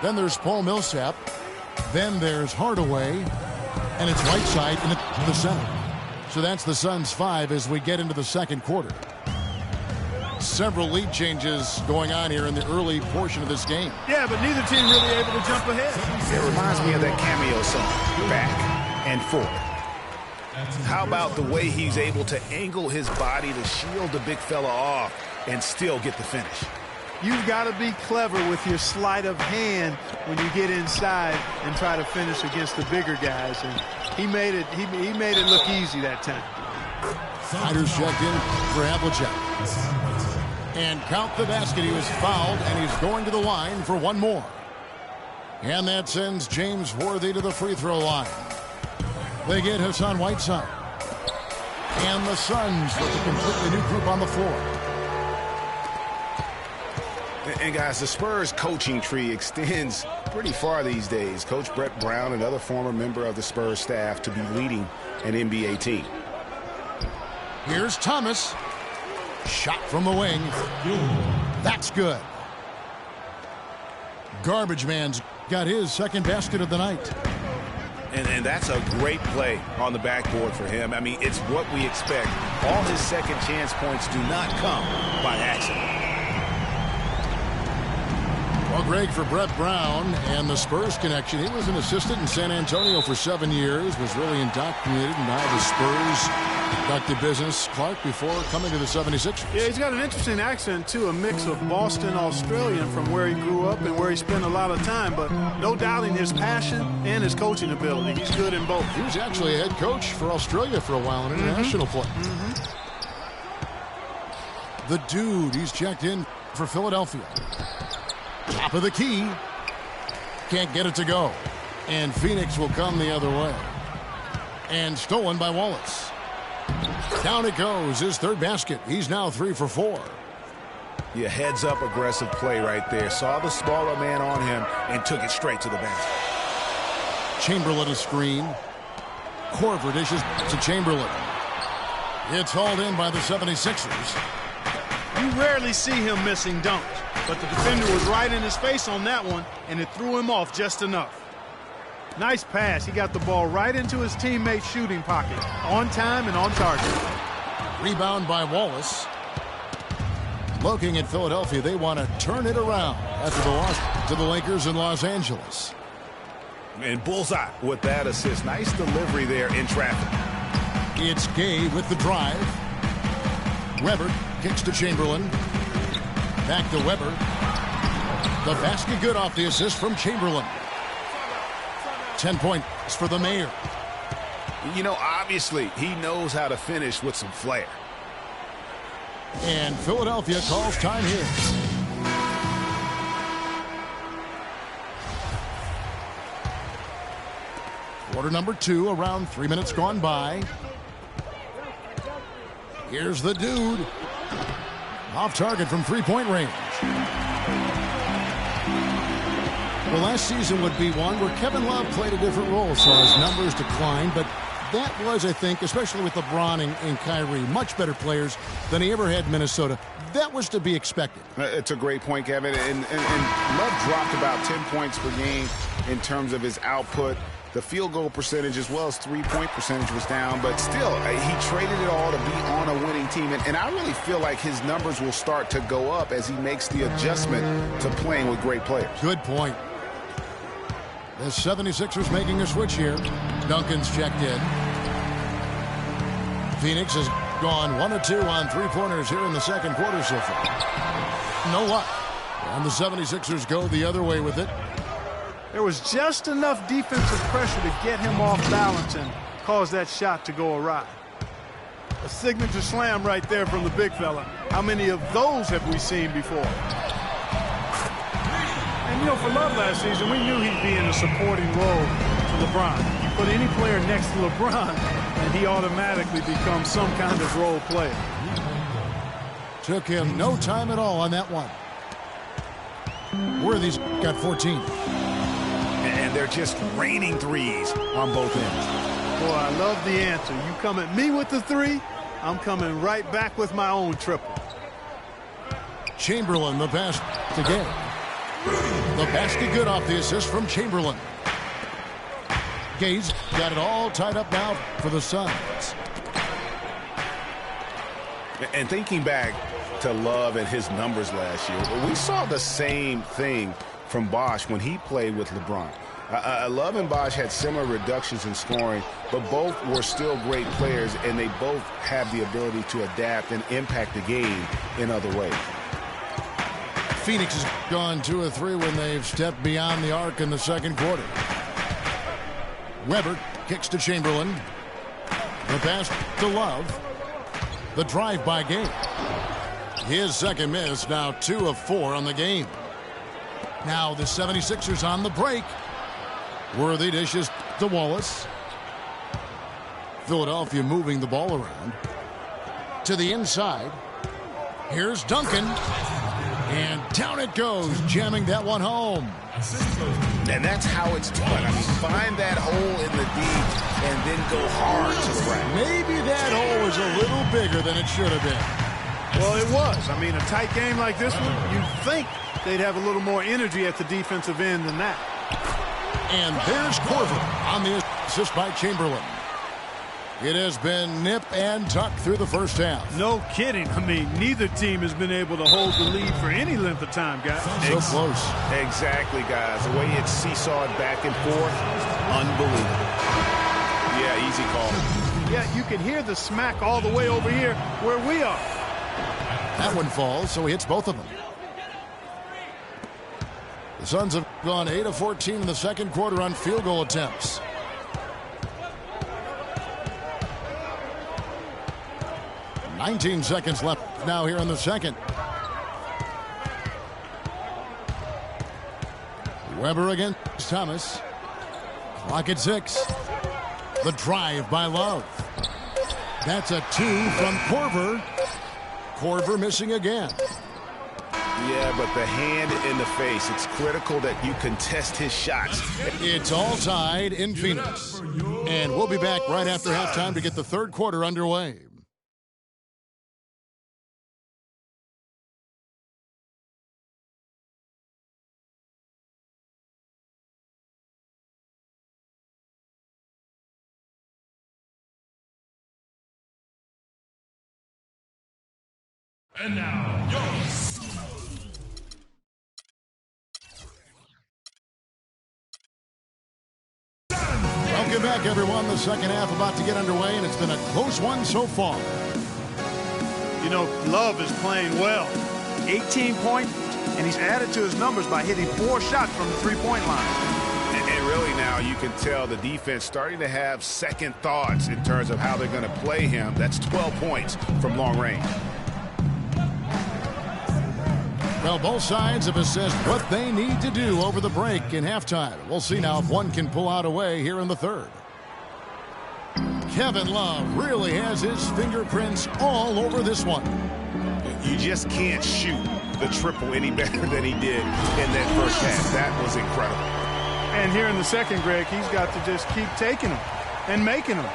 Then there's Paul Millsap. Then there's Hardaway. And it's Whiteside in the center. So that's the Suns' 5 as we get into the second quarter. Several lead changes going on here in the early portion of this game. Yeah, but neither team really able to jump ahead. It reminds me of that cameo song, Back and Forth. How about the way he's able to angle his body to shield the big fella off and still get the finish? You've got to be clever with your sleight of hand when you get inside and try to finish against the bigger guys. And he made it look easy that time. Snyder's checked in for Havlicek. And count the basket. He was fouled, and he's going to the line for one more. And that sends James Worthy to the free throw line. They get Hassan Whiteside. And the Suns with a completely new group on the floor. And guys, the Spurs coaching tree extends pretty far these days. Coach Brett Brown, another former member of the Spurs staff, to be leading an NBA team. Here's Thomas. Shot from the wing. That's good. Garbage Man's got his second basket of the night. And that's a great play on the backboard for him. I mean, it's what we expect. All his second chance points do not come by accident. Well, Greg, for Brett Brown and the Spurs connection, he was an assistant in San Antonio for 7 years, was really indoctrinated in how the Spurs conducted business, Clark, before coming to the 76ers. Yeah, he's got an interesting accent, too, a mix of Boston Australian from where he grew up and where he spent a lot of time, but no doubting his passion and his coaching ability. He's good in both. He was actually a head coach for Australia for a while in international play. The Dude, he's checked in for Philadelphia. Top of the key. Can't get it to go. And Phoenix will come the other way. And stolen by Wallace. Down it goes, his third basket. He's now 3 for 4. Yeah, heads-up aggressive play right there. Saw the smaller man on him and took it straight to the basket. Chamberlain a screen. Korver dishes to Chamberlain. It's hauled in by the 76ers. You rarely see him missing dunks, but the defender was right in his face on that one, and it threw him off just enough. Nice pass. He got the ball right into his teammate's shooting pocket. On time and on target. Rebound by Wallace. Looking at Philadelphia, they want to turn it around after the loss to the Lakers in Los Angeles. And bullseye with that assist. Nice delivery there in traffic. It's Gay with the drive. Webber kicks to Chamberlain. Back to Webber. The basket good off the assist from Chamberlain. 10 points for the Mayor. You know, obviously, he knows how to finish with some flair. And Philadelphia calls time here. Quarter number 2, around 3 minutes gone by. Here's the dude. Off target from three-point range. Well, last season would be one where Kevin Love played a different role, saw his numbers decline, but that was, I think, especially with LeBron and Kyrie, much better players than he ever had in Minnesota. That was to be expected. It's a great point, Kevin. And Love dropped about 10 points per game in terms of his output. The field goal percentage as well as three-point percentage was down, but still, he traded it all to be on a winning team. And I really feel like his numbers will start to go up as he makes the adjustment to playing with great players. Good point. The 76ers making a switch here. Duncan's checked in. Phoenix has gone 1 of 2 on three-pointers here in the second quarter so far. No luck. And the 76ers go the other way with it. There was just enough defensive pressure to get him off balance and cause that shot to go awry. A signature slam right there from the big fella. How many of those have we seen before? And, you know, for Love last season, we knew he'd be in a supporting role to LeBron. You put any player next to LeBron, and he automatically becomes some kind of role player. Took him no time at all on that one. Worthy's got 14. And they're just raining threes on both ends. Boy, I love the answer. You come at me with the three, I'm coming right back with my own triple. Chamberlain, the pass to Gay. The basket good off the assist from Chamberlain. Gay's got it all tied up now for the Suns. And thinking back to Love and his numbers last year, we saw the same thing from Bosh when he played with LeBron. Love and Bosh had similar reductions in scoring, but both were still great players, and they both have the ability to adapt and impact the game in other ways. Phoenix has gone 2 of 3 when they've stepped beyond the arc in the second quarter. Webber kicks to Chamberlain. The pass to Love. The drive by Gay. His second miss, now 2 of 4 on the game. Now the 76ers on the break. Worthy dishes to Wallace. Philadelphia moving the ball around. To the inside. Here's Duncan. And down it goes, jamming that one home. And that's how it's done. I mean, find that hole in the D and then go hard to the rack. Maybe that hole was a little bigger than it should have been. Well, it was. I mean, a tight game like this one, you'd think they'd have a little more energy at the defensive end than that. And there's Korver on the assist by Chamberlain. It has been nip and tuck through the first half. No kidding. I mean, neither team has been able to hold the lead for any length of time, guys. So close. Exactly, guys. The way it's seesawed back and forth, unbelievable. Yeah, easy call. Yeah, you can hear the smack all the way over here where we are. That one falls, so he hits both of them. The Suns have gone 8 of 14 in the second quarter on field goal attempts. "19 seconds left now here in the second. Webber against Thomas. Clock at 6. The drive by Love. That's a 2 from Korver. Korver missing again. Yeah, but the hand in the face, it's critical that you contest his shots. It's all tied in Phoenix. And we'll be back right after halftime to get the third quarter underway. And now, yours. Welcome back, everyone. The second half about to get underway, and it's been a close one so far. You know, Love is playing well. 18 points, and he's added to his numbers by hitting 4 shots from the three-point line. And really now you can tell the defense starting to have second thoughts in terms of how they're going to play him. That's 12 points from long range. Well, both sides have assessed what they need to do over the break in halftime. We'll see now if one can pull out away here in the third. Kevin Love really has his fingerprints all over this one. You just can't shoot the triple any better than he did in that first half. That was incredible. And here in the second, Greg, he's got to just keep taking them and making them.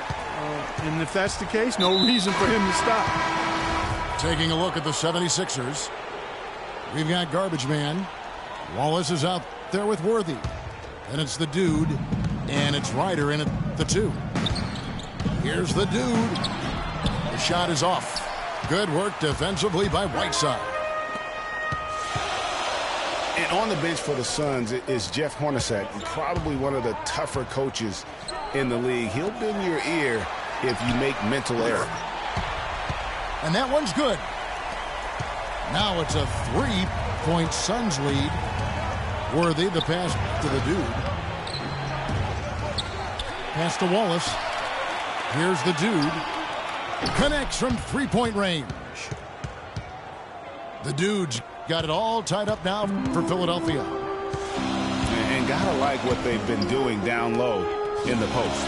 And if that's the case, no reason for him to stop. Taking a look at the 76ers. We've got Garbage Man. Wallace is out there with Worthy. Then it's the Dude, and it's Ryder in at the 2. Here's the Dude. The shot is off. Good work defensively by Whiteside. And on the bench for the Suns is Jeff Hornacek, probably one of the tougher coaches in the league. He'll bend your ear if you make mental error. And that one's good. Now it's a 3-point Suns lead. Worthy, the pass to the Dude. Pass to Wallace. Here's the Dude. Connects from 3-point range. The Dude's got it all tied up now for Philadelphia. And gotta like what they've been doing down low in the post.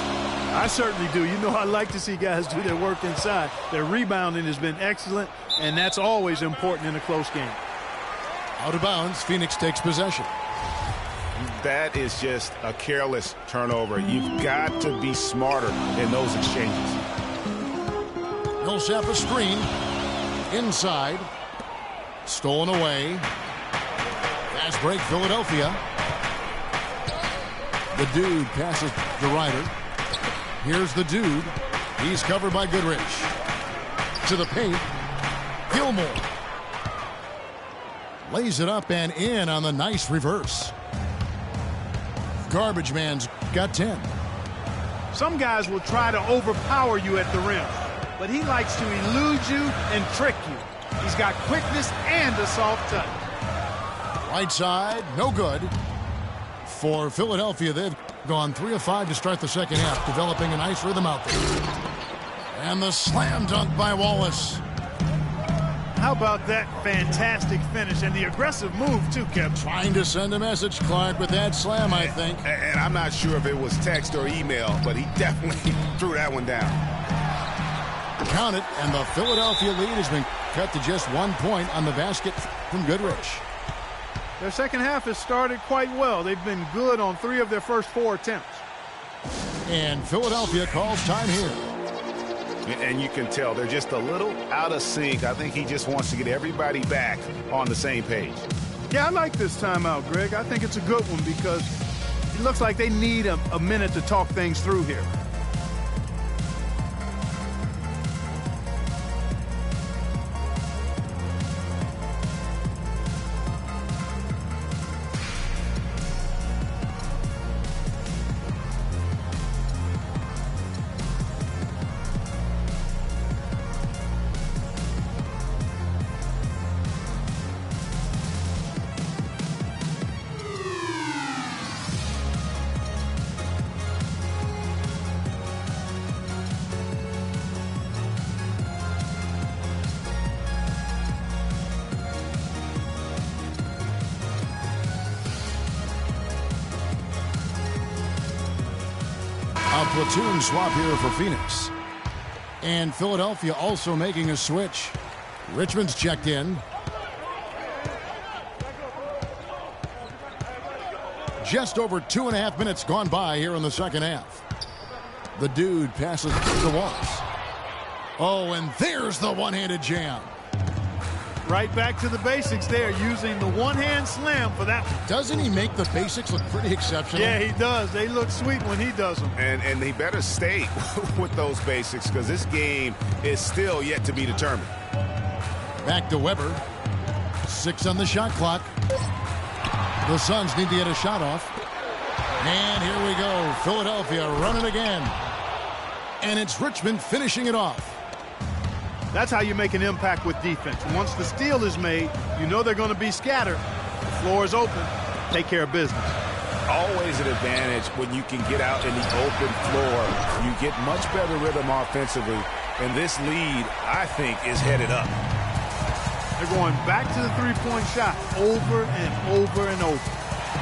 I certainly do. You know, I like to see guys do their work inside. Their rebounding has been excellent, and that's always important in a close game. Out of bounds, Phoenix takes possession. That is just a careless turnover. You've got to be smarter in those exchanges. Millsap a screen. Inside. Stolen away. Fast break, Philadelphia. The Dude passes to Ryder. Here's the Dude. He's covered by Goodrich. To the paint. Gilmore. Lays it up and in on the nice reverse. Garbage Man's got 10. Some guys will try to overpower you at the rim, but he likes to elude you and trick you. He's got quickness and a soft touch. Right side, no good. For Philadelphia, they've gone 3 of 5 to start the second half, developing a nice rhythm out there. And the slam dunk by Wallace. How about that fantastic finish and the aggressive move, too, Kevin? Trying to send a message, Clark, with that slam, I think. And I'm not sure if it was text or email, but he definitely threw that one down. Count it, and the Philadelphia lead has been cut to just 1 point on the basket from Goodrich. Their second half has started quite well. They've been good on 3 of their first 4 attempts. And Philadelphia calls time here. And you can tell they're just a little out of sync. I think he just wants to get everybody back on the same page. Yeah, I like this timeout, Greg. I think it's a good one because it looks like they need a minute to talk things through here. Platoon swap here for Phoenix. And Philadelphia also making a switch. Richmond's checked in. Just over 2.5 minutes gone by here in the second half. The dude passes to Wallace. Oh, and there's the one-handed jam. Right back to the basics there, using the one-hand slam for that one. Doesn't he make the basics look pretty exceptional? Yeah, he does. They look sweet when he does them. And he better stay with those basics because this game is still yet to be determined. Back to Webber. 6 on the shot clock. The Suns need to get a shot off. And here we go. Philadelphia running again. And it's Richmond finishing it off. That's how you make an impact with defense. Once the steal is made, you know they're going to be scattered. The floor is open. Take care of business. Always an advantage when you can get out in the open floor. You get much better rhythm offensively. And this lead, I think, is headed up. They're going back to the three-point shot over and over and over.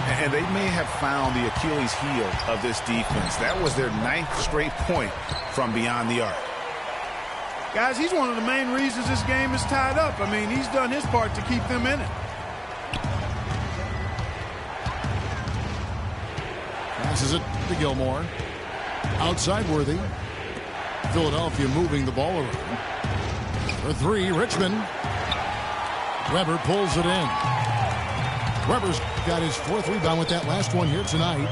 And they may have found the Achilles heel of this defense. That was their 9th straight point from beyond the arc. Guys, he's one of the main reasons this game is tied up. I mean, he's done his part to keep them in it. Passes it to Gilmore. Outside Worthy. Philadelphia moving the ball around. For 3, Richmond. Webber pulls it in. Webber's got his 4th rebound with that last one here tonight.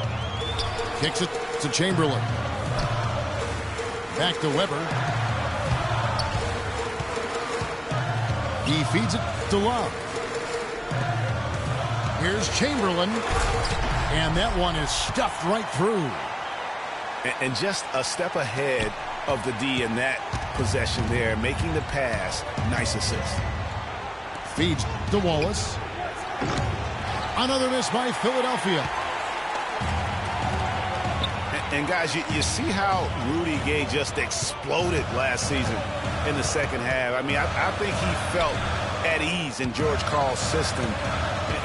Kicks it to Chamberlain. Back to Webber. He feeds it to Love. Here's Chamberlain. And that one is stuffed right through. And just a step ahead of the D in that possession there, making the pass. Nice assist. Feeds to Wallace. Another miss by Philadelphia. And guys, you see how Rudy Gay just exploded last season in the second half. I mean, I think he felt at ease in George Karl's system.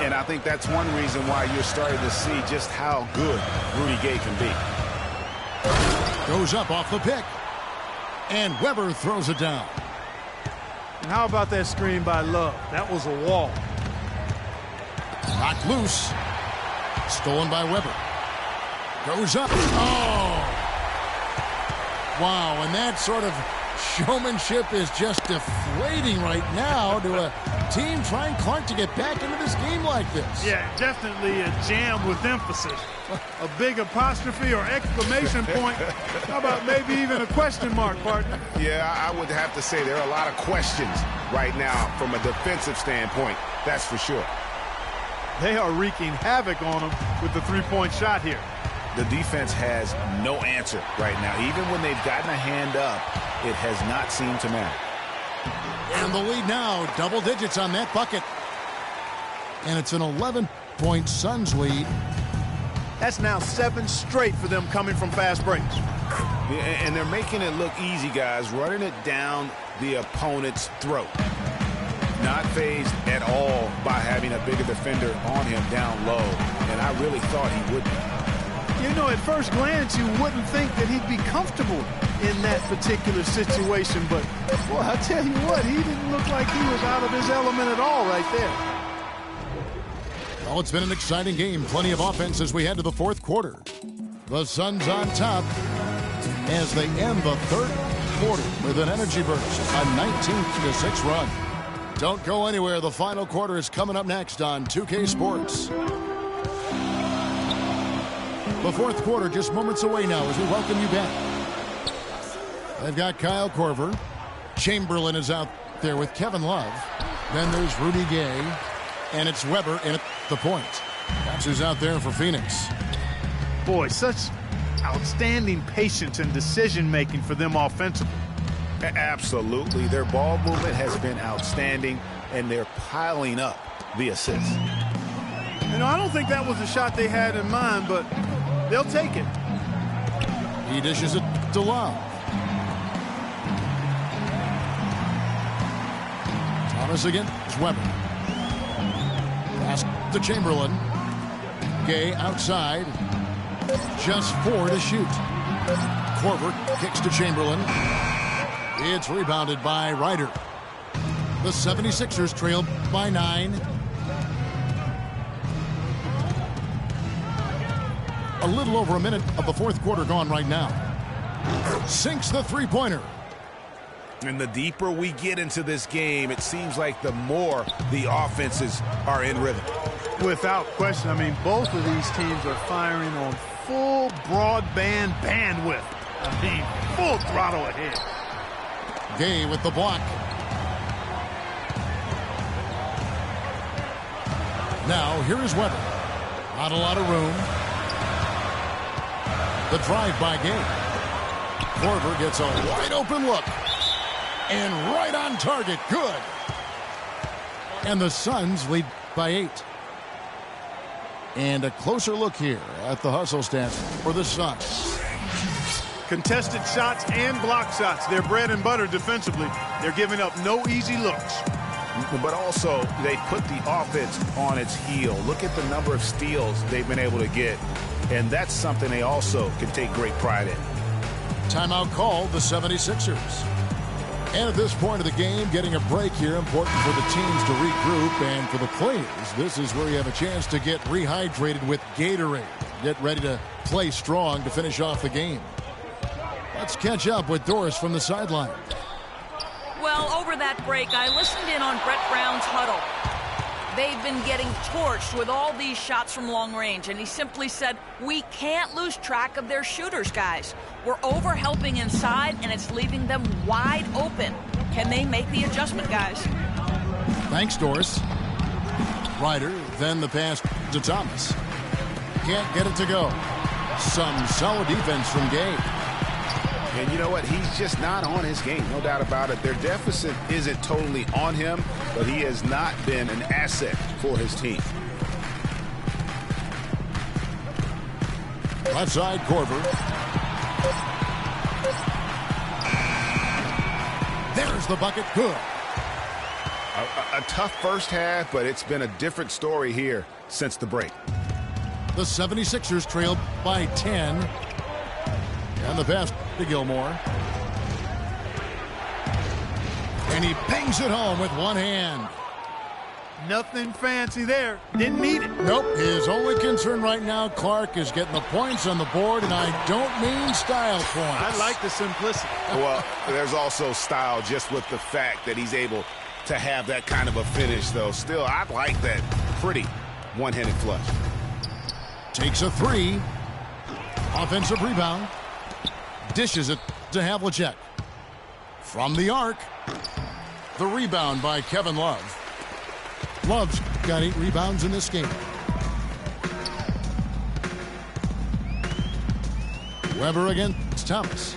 And I think that's one reason why you're starting to see just how good Rudy Gay can be. Goes up off the pick. And Webber throws it down. And how about that screen by Love? That was a wall. Knocked loose. Stolen by Webber. Goes up. Oh! Wow, and that sort of showmanship is just deflating right now to a team trying Clark to get back into this game like this. Yeah, definitely a jam with emphasis. A big apostrophe or exclamation point. How about maybe even a question mark, partner? Yeah, I would have to say there are a lot of questions right now from a defensive standpoint. That's for sure. They are wreaking havoc on them with the three-point shot here. The defense has no answer right now. Even when they've gotten a hand up, it has not seemed to matter. And the lead now, double digits on that bucket. And it's an 11-point Suns lead. That's now 7 straight for them coming from fast breaks. Yeah, and they're making it look easy, guys, running it down the opponent's throat. Not fazed at all by having a bigger defender on him down low. And I really thought he would be. You know, at first glance, you wouldn't think that he'd be comfortable in that particular situation. But, boy, I'll tell you what, he didn't look like he was out of his element at all right there. Well, it's been an exciting game. Plenty of offense as we head to the fourth quarter. The Suns on top as they end the third quarter with an energy burst, a 19-6 run. Don't go anywhere. The final quarter is coming up next on 2K Sports. The fourth quarter just moments away now as we welcome you back. They've got Kyle Korver. Chamberlain is out there with Kevin Love. Then there's Rudy Gay. And it's Webber in at the point. That's who's out there for Phoenix. Boy, such outstanding patience and decision-making for them offensively. Absolutely. Their ball movement has been outstanding, and they're piling up the assists. You know, I don't think that was the shot they had in mind, but they'll take it. He dishes it to Love. Thomas against Webber. Pass to Chamberlain. Gay outside. Just 4 to shoot. Korver kicks to Chamberlain. It's rebounded by Ryder. The 76ers trail by 9. A little over a minute of the fourth quarter gone right now. Sinks the three-pointer. And the deeper we get into this game, it seems like the more the offenses are in rhythm. Without question. I mean, both of these teams are firing on full broadband bandwidth. I mean, full throttle ahead. Gay with the block. Now, here is Webber. Not a lot of room. The drive by Gay. Korver gets a wide open look. And right on target. Good. And the Suns lead by 8. And a closer look here at the hustle stats for the Suns. Contested shots and block shots. They're bread and butter defensively. They're giving up no easy looks. But also, they put the offense on its heel. Look at the number of steals they've been able to get. And that's something they also can take great pride in. Timeout called the 76ers. And at this point of the game, getting a break here, important for the teams to regroup. And for the players, this is where you have a chance to get rehydrated with Gatorade. Get ready to play strong to finish off the game. Let's catch up with Doris from the sideline. Well, over that break, I listened in on Brett Brown's huddle. They've been getting torched with all these shots from long range, and he simply said, we can't lose track of their shooters, guys. We're over-helping inside, and it's leaving them wide open. Can they make the adjustment, guys? Thanks, Doris. Ryder, then the pass to Thomas. Can't get it to go. Some solid defense from Gay. And you know what? He's just not on his game, no doubt about it. Their deficit isn't totally on him, but he has not been an asset for his team. Left side, Korver. There's the bucket. Good. A tough first half, but it's been a different story here since the break. The 76ers trailed by 10. And the pass to Gilmore. And he bangs it home with one hand. Nothing fancy there. Didn't need it. Nope. His only concern right now, Clark, is getting the points on the board, and I don't mean style points. I like the simplicity. Well, there's also style just with the fact that he's able to have that kind of a finish, though. Still, I like that pretty one-handed flush. Takes a three. Offensive rebound. Dishes it to Havlicek. From the arc. The rebound by Kevin Love. Love's got 8 rebounds in this game. Webber against Thomas.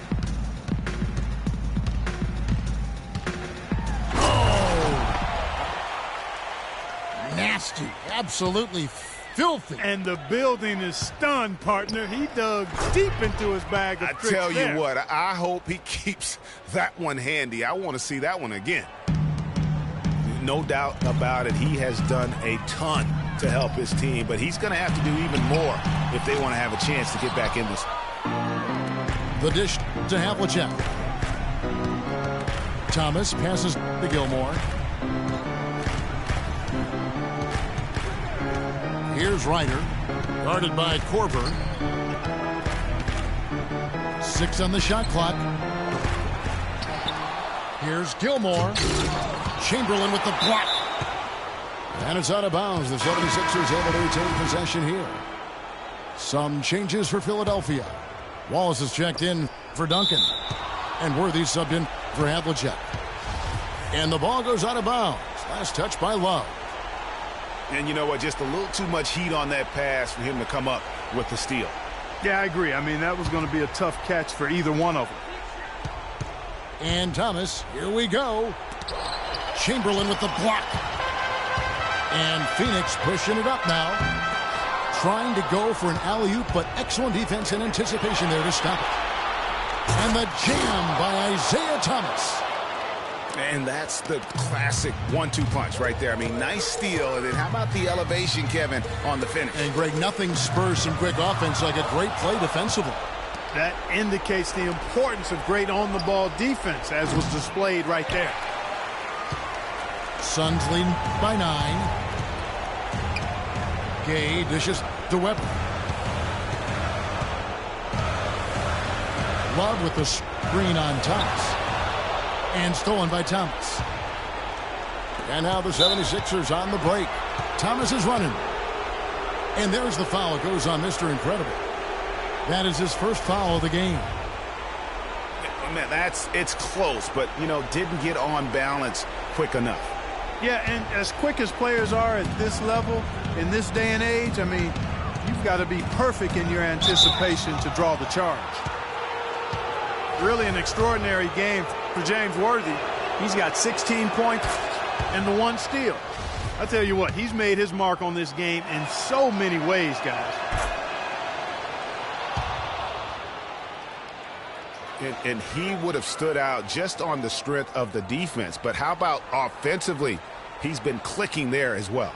Oh! Nasty. Absolutely filthy. And the building is stunned, partner. He dug deep into his bag of tricks. I tell you there. what, I hope he keeps that one handy. I want to see that one again. No doubt about it, he has done a ton to help his team, but he's going to have to do even more if they want to have a chance to get back in this. The dish to Havlicek. Thomas passes to Gilmore. Here's Ryder, guarded by Korver. 6 on the shot clock. Here's Gilmore. Chamberlain with the block. And it's out of bounds. The 76ers able to retain possession here. Some changes for Philadelphia. Wallace is checked in for Duncan. And Worthy subbed in for Havlicek. And the ball goes out of bounds. Last touch by Love. And you know what? Just a little too much heat on that pass for him to come up with the steal. Yeah, I agree. I mean, that was going to be a tough catch for either one of them. And Thomas, here we go. Chamberlain with the block. And Phoenix pushing it up now. Trying to go for an alley-oop, but excellent defense and anticipation there to stop it. And the jam by Isaiah Thomas. And that's the classic 1-2 punch right there. I mean, nice steal. And then how about the elevation, Kevin, on the finish? And, Greg, nothing spurs some quick offense like a great play defensively. That indicates the importance of great on-the-ball defense, as was displayed right there. Suns lead by 9. Gay dishes to Webber. Love with the screen on Thomas. And stolen by Thomas. And now the 76ers on the break. Thomas is running. And there's the foul. It goes on Mr. Incredible. That is his first foul of the game. Man, it's close, but, didn't get on balance quick enough. Yeah, and as quick as players are at this level, in this day and age, I mean, you've got to be perfect in your anticipation to draw the charge. Really an extraordinary game for James Worthy. He's got 16 points and the 1 steal. I tell you what, he's made his mark on this game in so many ways, guys. And he would have stood out just on the strength of the defense. But how about offensively? He's been clicking there as well.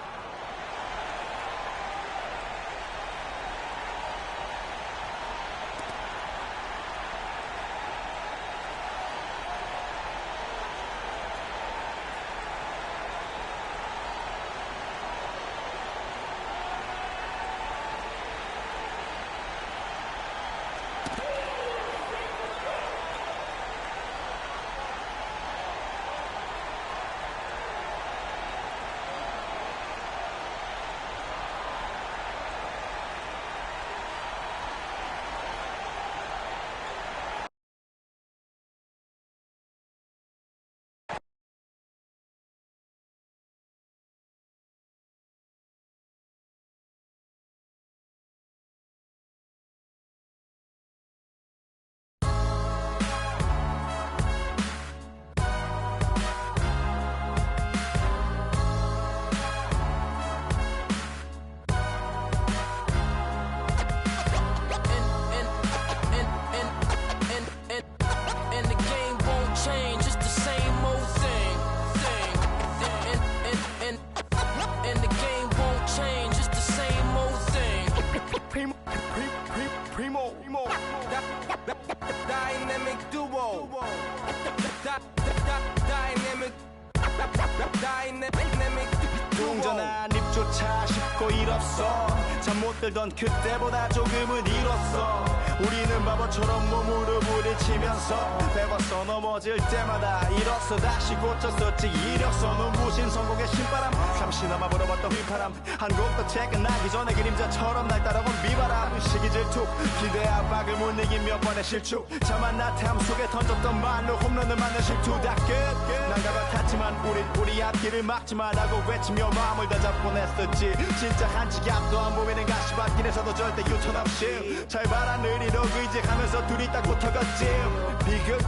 Dynamic duo. Dynamic 동전한 입조차 쉽고 일 없어 잠 못 들던 그때보다 조금은 일었어 우리는 바보처럼 몸으로 부딪히면서 배웠어 넘어질 때마다 일었어 다시 고쳤었지 이력서 눈부신 성공의 신바람 잠시나마 불어봤던 휘파람 한 곡 더 책 끝나기 전에 그림자처럼 날 따라온 비바람 시기 질투 기대 압박을 못 이긴 몇 번의 실축 자만 나탐 속에 던졌던 말로 홈런을 맞는 실투 다 끝 난가 같았지만 우리 앞길을 막지 말라고 외치며 마음을 다 잡곤 했었지 진짜 한치 앞도 안 보이는 가시밭길에서도 절대 유턴 없이 잘 봐라 느리록 의지하면서 둘이 딱 붙어갔지 비극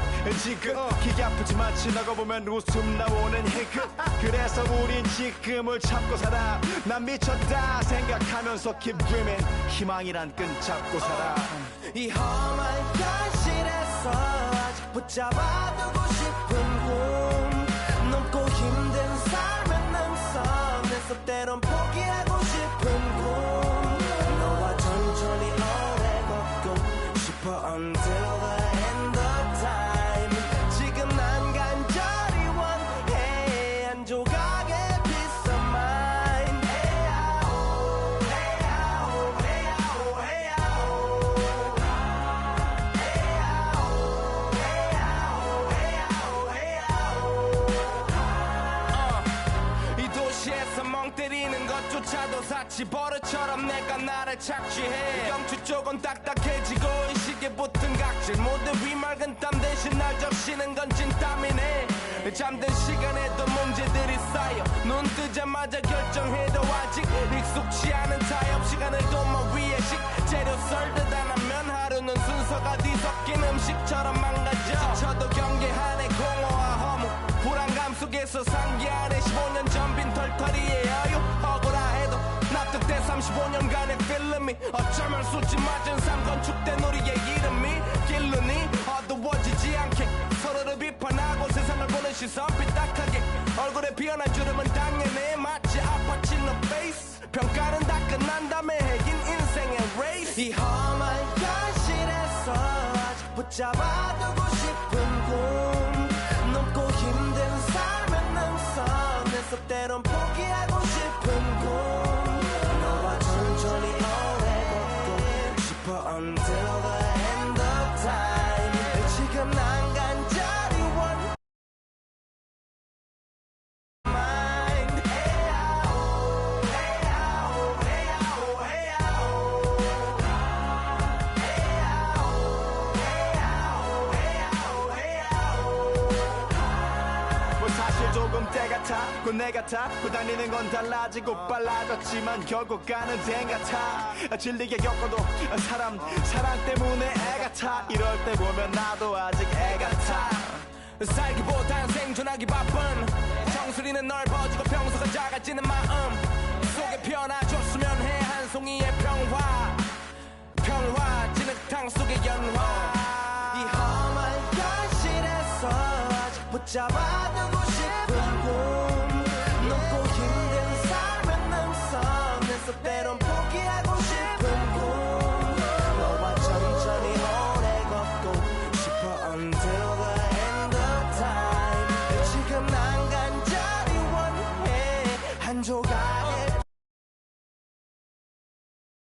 지극 기가 아프지만 지나고 보면 웃음 나오는 희극 그래서 우린 지금을 참고 살아 난 미쳤다 생각하면서 keep dreaming 희망이란 끈 잡고 살아 이 험한 현실에서 아직 붙잡아두고 싶은 꿈 넘고 힘든 삶의 능선에서 때론 포기하고 싶은 꿈 너와 천천히 오래 걷고 싶어 until the end of time 지금 난 간절히 원해 한 조각의 peace of mind 헤야오 헤야오 헤야오 헤야오 이 도시에서 멍 때리는 것조차도 사치 버릇처럼 내가 나를 착취해 경추 쪽은 딱딱해지고 의식에 붙은 각질 모두 위맑은 땀 대신 날 적시는 건 찐땀이네 잠든 시간에도 문제들이 쌓여 눈 뜨자마자 결정해도 아직 익숙치 않은 타협 시간을 도마 위에 식재료 썰듯 안 하면 하루는 순서가 뒤섞인 음식처럼 망가져 지쳐도 경계하네 공허와 허무 불안감 속에서 상기하네 15년 전 빈 털터리의 여유 억울해도 납득돼 35년간의 필름이 어쩌면 수치 맞은 삶 건축된 우리의 이름이 길르니 어두워지지 않게 서로를 비판하고 세상을 보는 시선 삐딱하게 얼굴에 피어난 주름은 당연해 마치 아파친 너 페이스 평가는 다 끝난 다음에 핵인 인생의 레이스 이 험한 현실에서 아직 붙잡아두고 싶은 꿈 넘고 힘든 삶의 능선에서 때론 포기하고 싶은 꿈 너와 천천히 오래 걷고 싶어 until the end of time 이제 조금 때가 타고 내가 타고 다니는 건 달라지고 빨라졌지만 결국 가는 데 같아 질리게 겪어도 사랑 때문에 애가 타 이럴 때 보면 나도 아직 애 같아 살기보단 생존하기 바쁜 정수리는 넓어지고 평소가 작아지는 마음 속에 변화줬으면 해 한 송이의 평화 진흙탕 속의 연화 이 험한 현실에서 아직 붙잡아